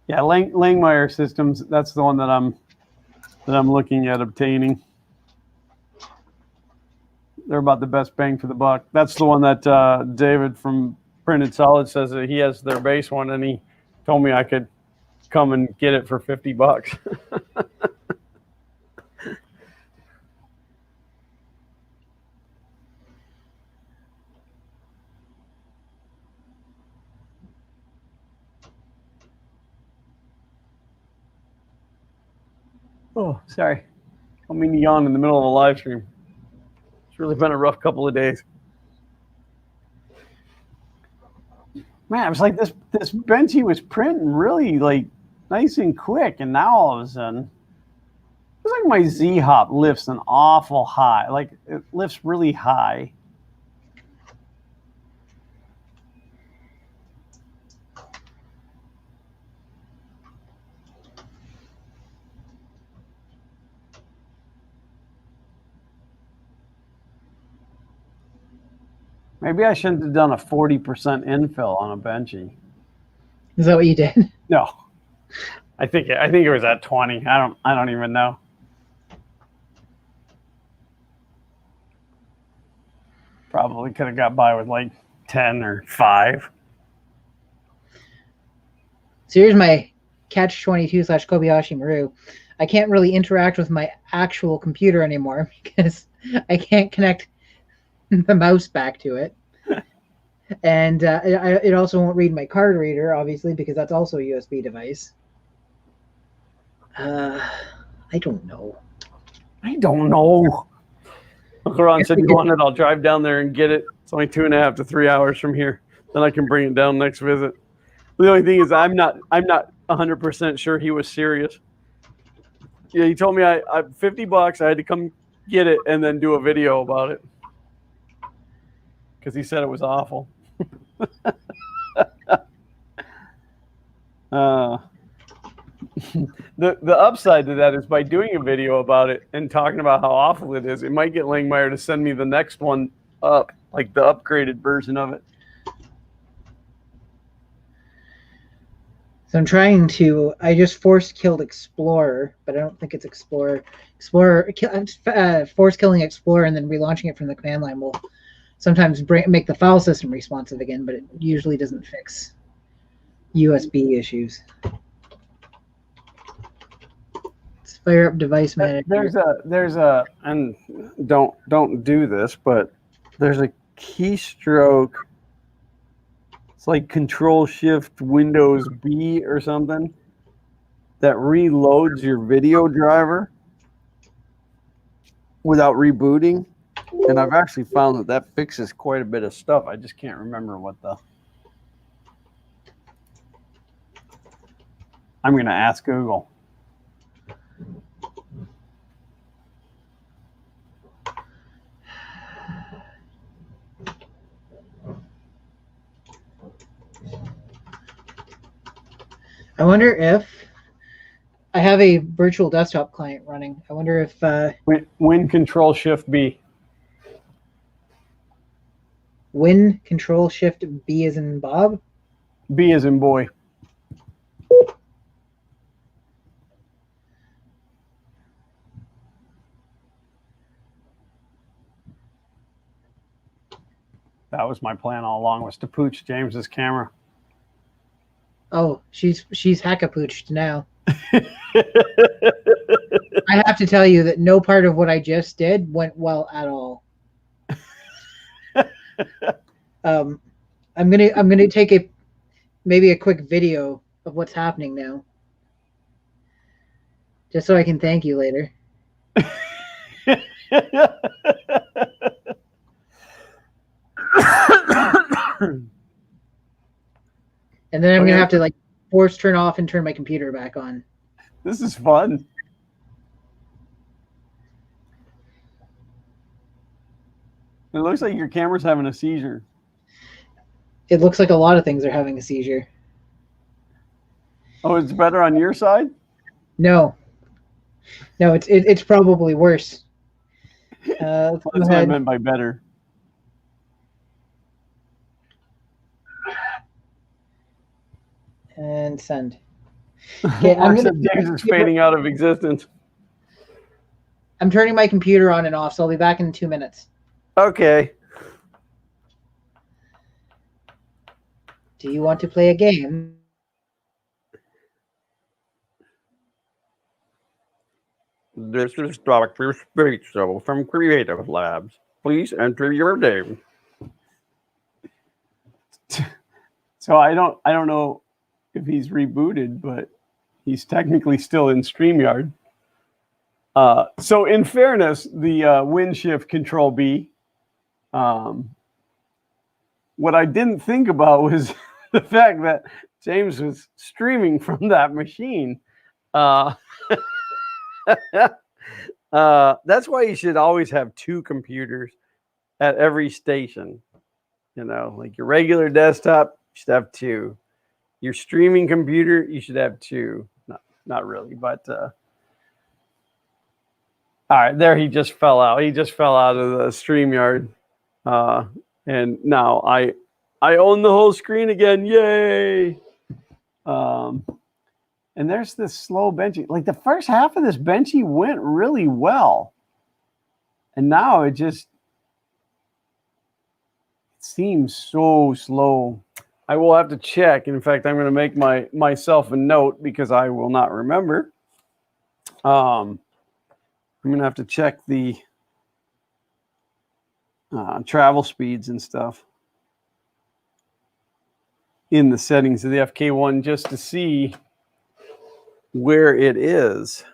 Yeah, Langmuir Systems. That's the one that I'm looking at obtaining. They're about the best bang for the buck. That's the one that David from Printed Solid says that he has their base one, and he told me I could come and get it for $50. Oh, sorry. I don't mean to yawn in the middle of a live stream. It's really been a rough couple of days. Man, it was like this Benchy was printing really like nice and quick, and now all of a sudden, it's like my Z-Hop lifts an awful high. Like it lifts really high. Maybe I shouldn't have done a 40% infill on a Benchy. Is that what you did? No, I think it was at 20. I don't even know. Probably could have got by with like 10 or 5. So here's my catch-22/Kobayashi Maru. I can't really interact with my actual computer anymore because I can't connect the mouse back to it. And it also won't read my card reader, obviously, because that's also a USB device. I don't know. I don't know. Ron said, you want it? I'll drive down there and get it. It's only 2.5 to 3 hours from here. Then I can bring it down next visit. The only thing is, I'm not 100% sure he was serious. Yeah, he told me I $50. I had to come get it and then do a video about it because he said it was awful. The upside to that is by doing a video about it and talking about how awful it is, it might get Langmeyer to send me the next one up, like the upgraded version of it. So I'm trying to. I just force killed Explorer, but I don't think it's Explorer. Force killing Explorer and then relaunching it from the command line will sometimes make the file system responsive again, but it usually doesn't fix USB issues. Let's fire up device manager. There's a and don't do this, but there's a keystroke. It's like Control Shift Windows B or something that reloads your video driver without rebooting. And I've actually found that fixes quite a bit of stuff. I just can't remember what the... I'm going to ask Google. I wonder if I have a virtual desktop client running. I wonder if Win Control Shift B. Win Control Shift B as in Bob. B as in boy. That was my plan all along, was to pooch James's camera. Oh, she's hackapooched now. I have to tell you that no part of what I just did went well at all. I'm gonna take maybe a quick video of what's happening now, just so I can thank you later. And then I'm gonna have to like force turn off and turn my computer back on. This is fun. It looks like your camera's having a seizure. It looks like a lot of things are having a seizure. Oh, it's better on your side? No, it's probably worse. That's what I meant by better. And send. Okay, James is fading out of existence. I'm turning my computer on and off, so I'll be back in 2 minutes. Okay. Do you want to play a game? This is Dr. Spiritual from Creative Labs. Please enter your name. So I don't know if he's rebooted, but he's technically still in StreamYard. So in fairness, the Win Shift Control B, what I didn't think about was the fact that James was streaming from that machine. That's why you should always have 2 computers at every station. You know, like your regular desktop, you should have 2. Your streaming computer, you should have 2. Not really, but all right, there he just fell out. He just fell out of the StreamYard. And now I own the whole screen again. Yay! And there's this slow benchy. Like the first half of this benchy went really well. And now it seems so slow. I will have to check. In fact, I'm going to make myself a note because I will not remember. I'm going to have to check the travel speeds and stuff in the settings of the FK-1 just to see where it is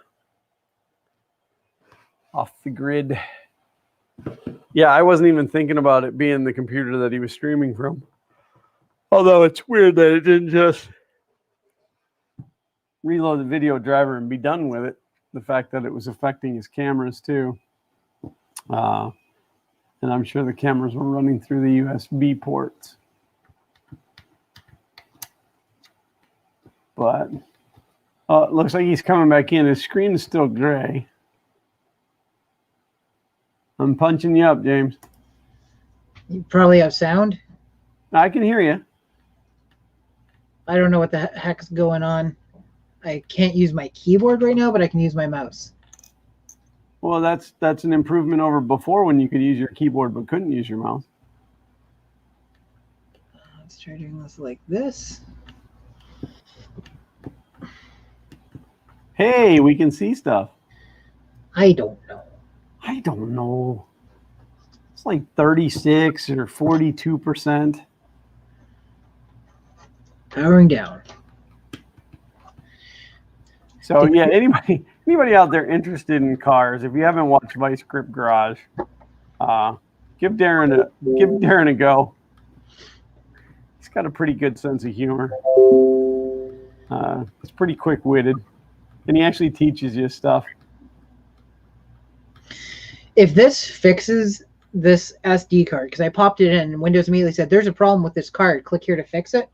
off the grid. Yeah, I wasn't even thinking about it being the computer that he was streaming from. Although it's weird that it didn't just reload the video driver and be done with it. The fact that it was affecting his cameras too. And I'm sure the cameras were running through the USB ports. But it looks like he's coming back in. His screen is still gray. I'm punching you up, James. You probably have sound. I can hear you. I don't know what the heck's going on. I can't use my keyboard right now, but I can use my mouse. Well, that's an improvement over before when you could use your keyboard but couldn't use your mouse. Let's try doing this like this. Hey, we can see stuff. I don't know. I don't know. It's like 36 or 42%. Powering down. So yeah, anybody out there interested in cars, if you haven't watched Vice Grip Garage, give Darren a go. He's got a pretty good sense of humor. He's pretty quick-witted, and he actually teaches you stuff. If this fixes this SD card, because I popped it in and Windows immediately said, there's a problem with this card. Click here to fix it.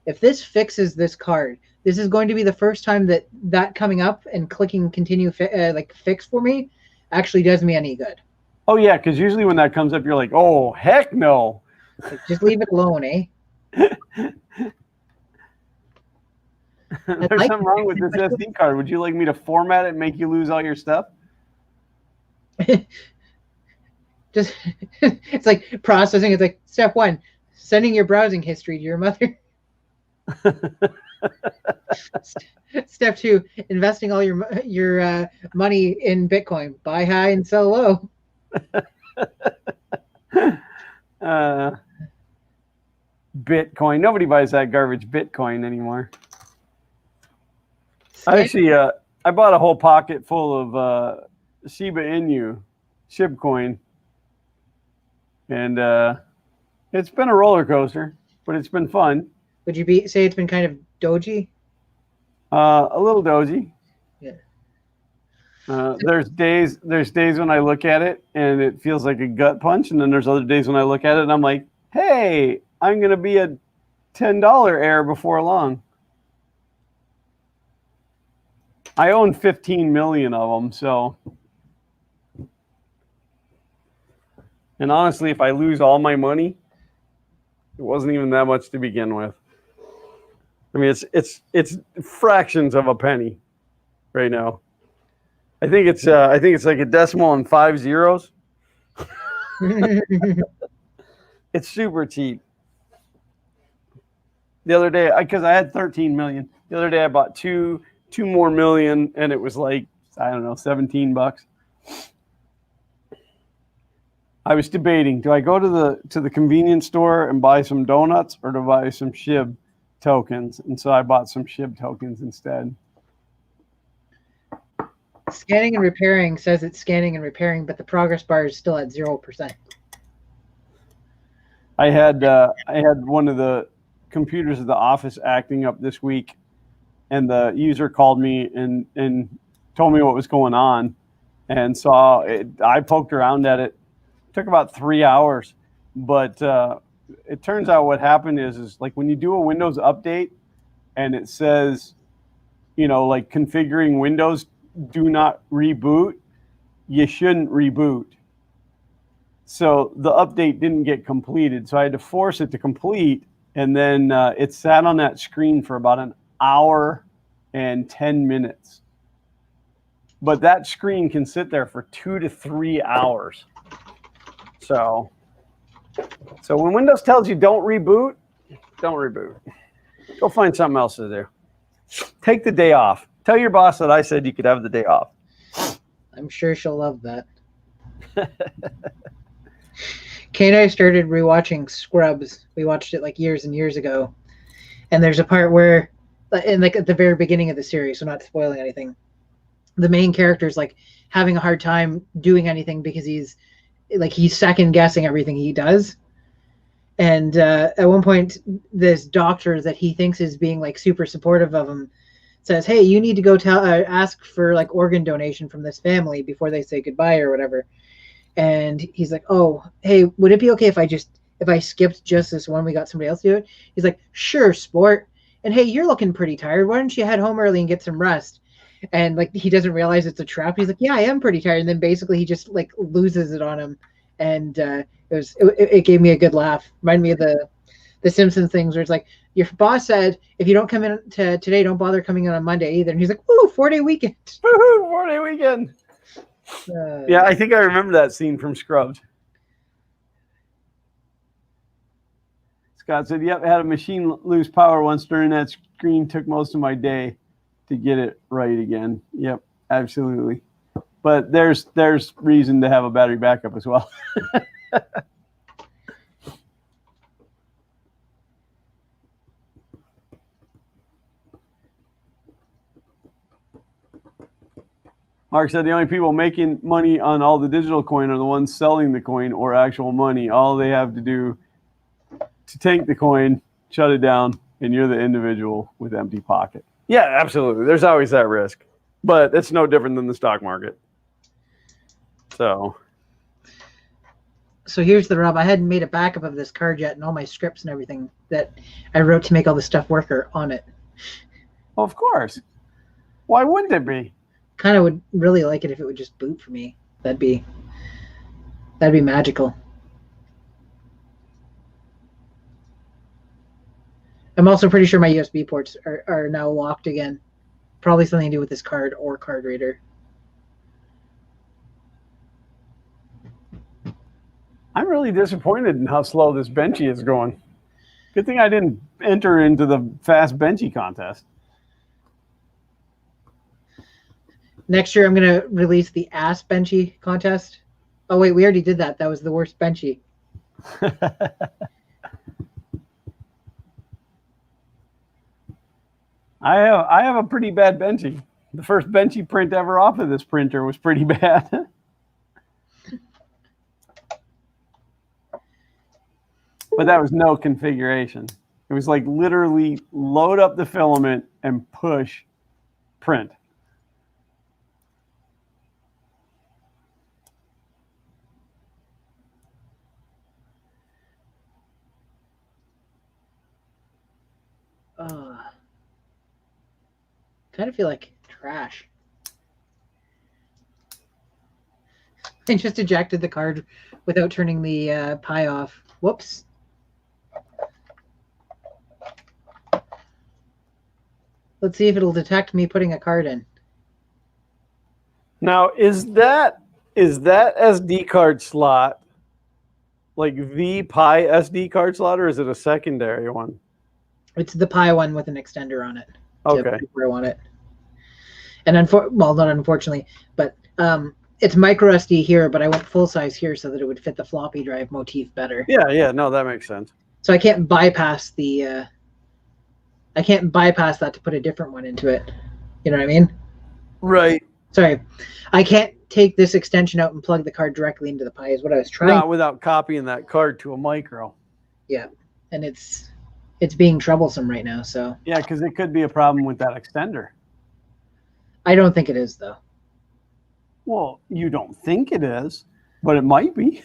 If this fixes this card, this is going to be the first time that coming up and clicking continue fix for me actually does me any good. Oh, yeah, because usually when that comes up, you're like, oh, heck no. Like, just leave it alone, eh? There's something wrong with this SD card. Would you like me to format it and make you lose all your stuff? Just it's like processing. It's like step 1, sending your browsing history to your mother. Step 2, investing all your money in Bitcoin. Buy high and sell low. Bitcoin. Nobody buys that garbage Bitcoin anymore. Actually, I bought a whole pocket full of Shiba Inu, Shibcoin, and it's been a roller coaster, but it's been fun. Would you say it's been kind of doji? A little doji. Yeah. There's days when I look at it and it feels like a gut punch, and then there's other days when I look at it and I'm like, hey, I'm gonna be a $10 heir before long. I own 15 million of them, so. And honestly, if I lose all my money, it wasn't even that much to begin with. I mean, it's fractions of a penny right now. I think it's like a decimal and 5 zeros. It's super cheap. The other day, because I had 13 million. The other day, I bought two more million, and it was like, I don't know, $17. I was debating, do I go to the convenience store and buy some donuts or to buy some SHIB tokens? And so I bought some SHIB tokens instead. Scanning and repairing says it's scanning and repairing, but the progress bar is still at 0%. I had one of the computers at the office acting up this week, and the user called me and told me what was going on. And so I poked around at it. It took about 3 hours, but it turns out what happened is like when you do a Windows update and it says, like configuring Windows, do not reboot, you shouldn't reboot. So the update didn't get completed. So I had to force it to complete. And then it sat on that screen for about an hour and 10 minutes. But that screen can sit there for 2 to 3 hours. So when Windows tells you don't reboot, don't reboot. Go find something else to do. Take the day off. Tell your boss that I said you could have the day off. I'm sure she'll love that. Kay and I started rewatching Scrubs. We watched it like years and years ago, and there's a part where, and like at the very beginning of the series, so not spoiling anything, the main character is like having a hard time doing anything because he's second guessing everything he does. And at one point, this doctor that he thinks is being like super supportive of him says, "Hey, you need to go ask for like organ donation from this family before they say goodbye or whatever." And he's like, "Oh, hey, would it be okay if I skipped just this one? We got somebody else to do it." He's like, "Sure, sport. And hey, you're looking pretty tired. Why don't you head home early and get some rest?" And like he doesn't realize it's a trap. He's like, "Yeah, I am pretty tired." And then basically he just like loses it on him, and it gave me a good laugh. Reminded me of the Simpsons things where it's like your boss said if you don't come in to today, don't bother coming in on Monday either. And he's like, "Woo, 4-day weekend." Woohoo, 4-day weekend. Yeah, I think I remember that scene from Scrubs. Scott said, "Yep, I had a machine lose power once during that screen. Took most of my day to get it right again." Yep, absolutely. But there's reason to have a battery backup as well. Mark said the only people making money on all the digital coin are the ones selling the coin or actual money. All they have to do to tank the coin, shut it down, and you're the individual with empty pocket. Yeah, absolutely. There's always that risk. But it's no different than the stock market. So here's the rub. I hadn't made a backup of this card yet, and all my scripts and everything that I wrote to make all the stuff work are on it. Well, of course. Why wouldn't it be? Kind of would really like it if it would just boot for me. That'd be magical. I'm also pretty sure my USB ports are now locked again. Probably something to do with this card or card reader. I'm really disappointed in how slow this benchy is going. Good thing I didn't enter into the fast benchy contest. Next year, I'm going to release the Ass Benchy contest. Oh, wait, we already did that. That was the worst Benchy. I have a pretty bad benchy. The first benchy print ever off of this printer was pretty bad. But that was no configuration. It was like literally load up the filament and push print. Kind of feel like trash. I just ejected the card without turning the Pi off. Whoops. Let's see if it'll detect me putting a card in. Now, is that SD card slot like the Pi SD card slot, or is it a secondary one? It's the Pi one with an extender on it. Okay. Where I want it. And well, not unfortunately, but it's micro SD here, but I went full size here so that it would fit the floppy drive motif better. Yeah, no, that makes sense. So I can't bypass the. I can't bypass that to put a different one into it. You know what I mean? Right. Sorry, I can't take this extension out and plug the card directly into the Pi. Is what I was trying. Not without copying that card to a micro. Yeah, and it's being troublesome right now. So yeah, because it could be a problem with that extender. I don't think it is, though. Well, you don't think it is, but it might be.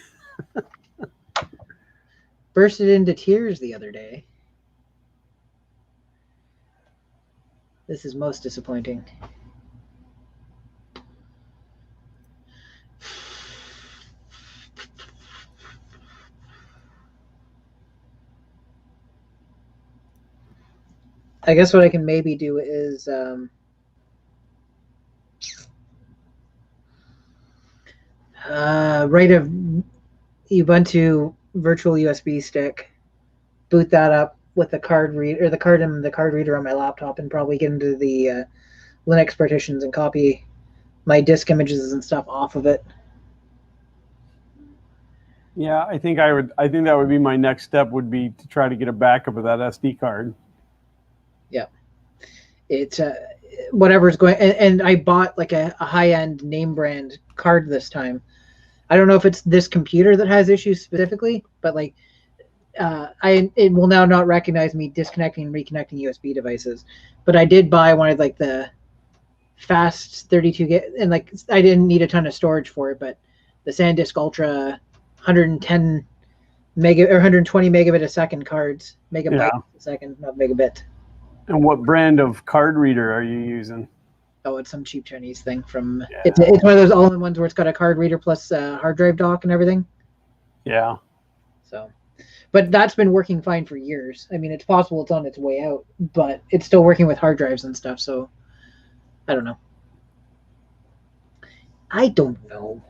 Bursted into tears the other day. This is most disappointing. I guess what I can maybe do is write a Ubuntu virtual USB stick, boot that up with the card reader, the card and the card reader on my laptop, and probably get into the Linux partitions and copy my disk images and stuff off of it. Yeah, I think I would. I think that would be my next step. Would be to try to get a backup of that SD card. Yeah, it's whatever's going. And I bought like a high end name brand card this time. I don't know if it's this computer that has issues specifically, but like it will now not recognize me disconnecting and reconnecting USB devices. But I did buy one of like the fast 32 gig, and like I didn't need a ton of storage for it, but the SanDisk Ultra 110 mega or 120 megabit a second cards, megabyte a second, not megabit. And what brand of card reader are you using? Oh, it's some cheap Chinese thing from. Yeah. It's one of those all-in-ones where it's got a card reader plus hard drive dock and everything. Yeah. So, but that's been working fine for years. I mean, it's possible it's on its way out, but it's still working with hard drives and stuff. So, I don't know. I don't know.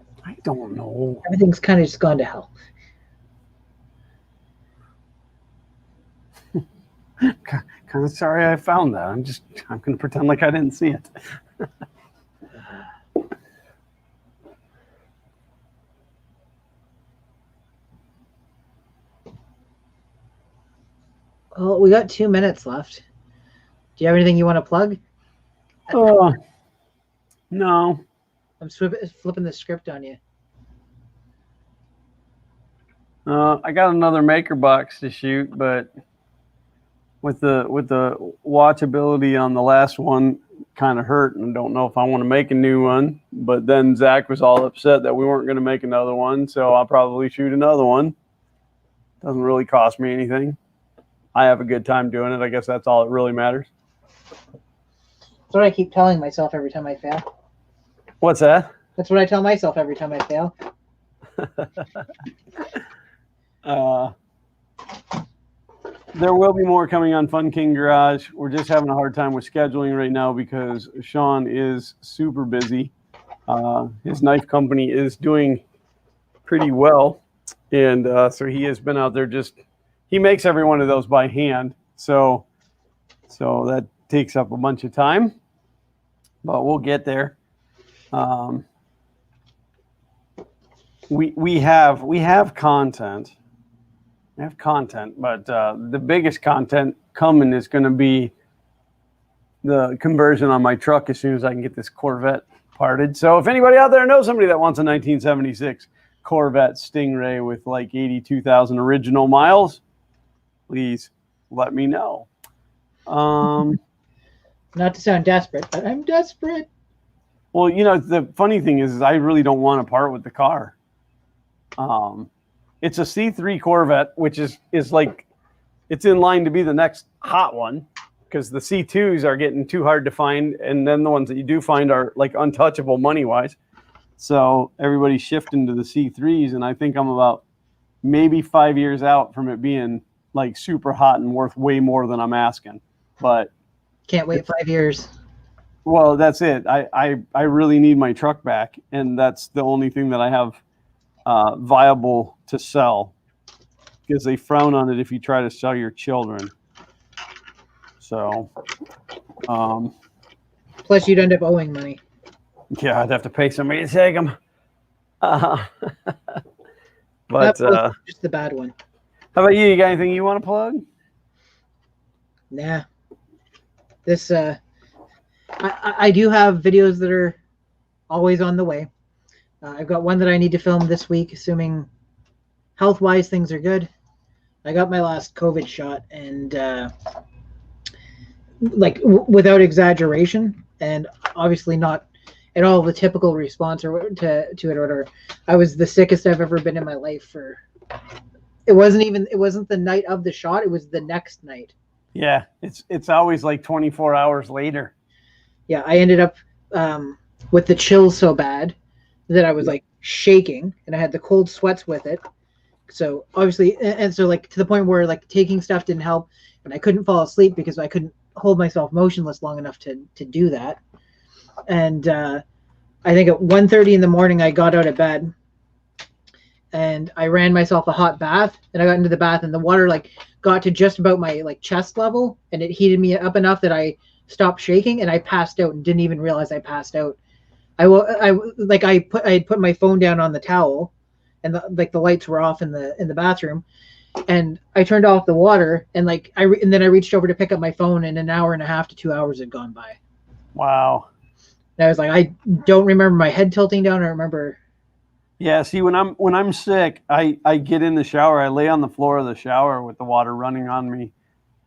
Everything's kind of just gone to hell. Kind of sorry I found that. I'm going to pretend like I didn't see it. Well, we got 2 minutes left. Do you have anything you want to plug? No. I'm flipping the script on you. I got another maker box to shoot, but with the watchability on the last one kind of hurt, and don't know if I want to make a new one. But then Zach was all upset that we weren't going to make another one, so I'll probably shoot another one. Doesn't really cost me anything. I have a good time doing it. I guess that's all that really matters. That's what I keep telling myself every time I fail. What's that? That's what I tell myself every time I fail. There will be more coming on Fun King Garage. We're just having a hard time with scheduling right now because Sean is super busy. His knife company is doing pretty well. And so he has been out there he makes every one of those by hand. So that takes up a bunch of time, but we'll get there. We have content. We have content, but the biggest content coming is going to be the conversion on my truck as soon as I can get this Corvette parted. So if anybody out there knows somebody that wants a 1976 Corvette Stingray with like 82,000 original miles, please let me know. Not to sound desperate, but I'm desperate. Well, the funny thing is I really don't want to part with the car. It's a C3 Corvette, which is like, it's in line to be the next hot one because the C2s are getting too hard to find. And then the ones that you do find are like untouchable money-wise. So everybody's shifting to the C3s. And I think I'm about maybe 5 years out from it being like super hot and worth way more than I'm asking. But can't wait 5 years. Well, that's it. I really need my truck back. And that's the only thing that I have viable to sell, because they frown on it if you try to sell your children. So plus you'd end up owing money. Yeah, I'd have to pay somebody to take them. But just the bad one. How about you? You got anything you want to plug? Nah. This I do have videos that are always on the way. I've got one that I need to film this week, assuming health-wise things are good. I got my last COVID shot, and without exaggeration, and obviously not at all the typical response to it or whatever. I was the sickest I've ever been in my life for. It wasn't the night of the shot. It was the next night. Yeah, it's always like 24 hours later. Yeah, I ended up with the chills so bad that I was like shaking, and I had the cold sweats with it. So obviously, and so like to the point where like taking stuff didn't help, and I couldn't fall asleep because I couldn't hold myself motionless long enough to do that. And I think at 1:30 in the morning, I got out of bed and I ran myself a hot bath, and I got into the bath, and the water like got to just about my like chest level, and it heated me up enough that I stopped shaking, and I passed out and didn't even realize I passed out. I had put my phone down on the towel, and the lights were off in the bathroom, and I turned off the water, and and then I reached over to pick up my phone, and an hour and a half to 2 hours had gone by. Wow. And I was like, I don't remember my head tilting down. I remember. Yeah, see, when I'm sick, I get in the shower. I lay on the floor of the shower with the water running on me,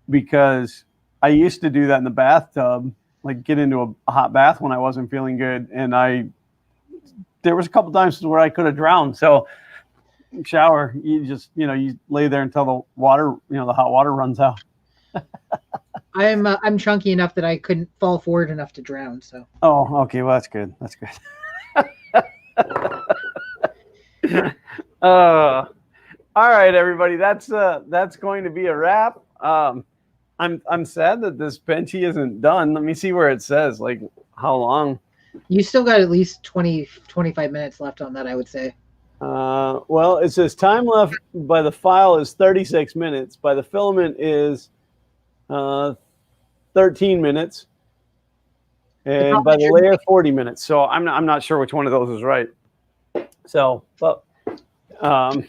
because I used to do that in the bathtub, like get into a hot bath when I wasn't feeling good, and there was a couple times where I could have drowned. So shower, you just you lay there until the water, the hot water runs out. I'm chunky enough that I couldn't fall forward enough to drown. So. Oh, okay. Well, that's good. That's good. All right, everybody. That's going to be a wrap. I'm sad that this benchy isn't done. Let me see where it says, like, how long. You still got at least 20-25 minutes left on that, I would say. Well, it says time left by the file is 36 minutes. By the filament is 13 minutes. And by the layer, 40 minutes. So I'm not sure which one of those is right. So, but I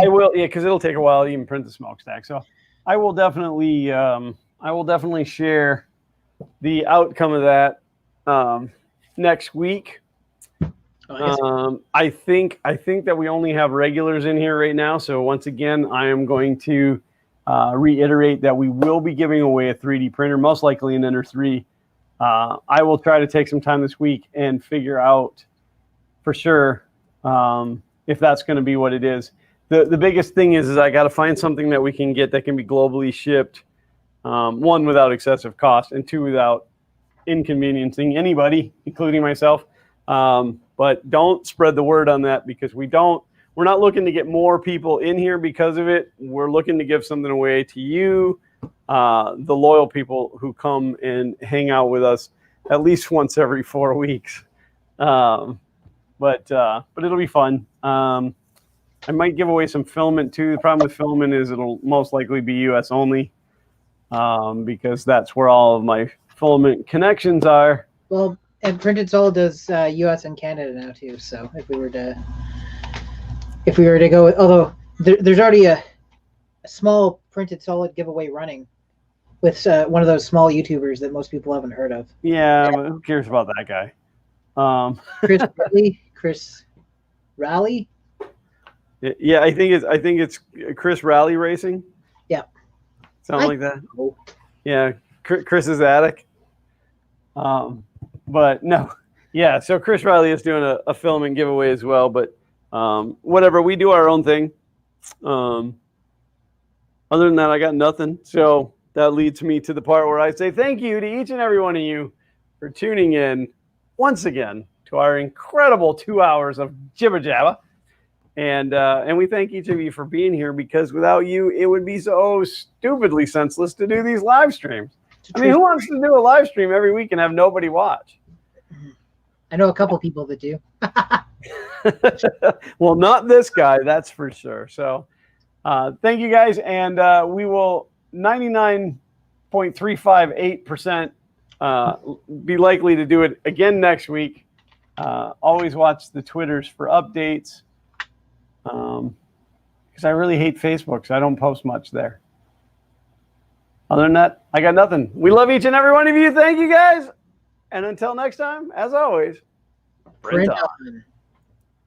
will, yeah, because it'll take a while to even print the smokestack. So I will definitely share the outcome of that next week. I think that we only have regulars in here right now. So once again, I am going to reiterate that we will be giving away a 3D printer, most likely an Ender 3. I will try to take some time this week and figure out for sure if that's going to be what it is. The biggest thing is I got to find something that we can get that can be globally shipped, one, without excessive cost, and two, without inconveniencing anybody, including myself. But don't spread the word on that, because we're not looking to get more people in here because of it. We're looking to give something away to you, the loyal people who come and hang out with us at least once every 4 weeks. But it'll be fun. I might give away some filament too. The problem with filament is it'll most likely be US only, because that's where all of my filament connections are. Well, and Printed Solid does US and Canada now too. So if we were to go, although there's already a small Printed Solid giveaway running with one of those small YouTubers that most people haven't heard of. Yeah, but who cares about that guy? Chris Rally. Yeah, I think it's Chris Rally Racing. Yeah, something like that. Yeah, Chris's attic. But no, yeah. So Chris Riley is doing a filament giveaway as well. But whatever, we do our own thing. Other than that, I got nothing. So that leads me to the part where I say thank you to each and every one of you for tuning in once again to our incredible 2 hours of jibber jabber. And we thank each of you for being here, because without you, it would be so stupidly senseless to do these live streams. I mean, who wants to do a live stream every week and have nobody watch? I know a couple people that do. Well, not this guy, that's for sure. So thank you guys. And we will 99.358% be likely to do it again next week. Always watch the Twitters for updates. Because I really hate Facebook, so I don't post much there. Other than that, I got nothing. We love each and every one of you. Thank you, guys. And until next time, as always, print on.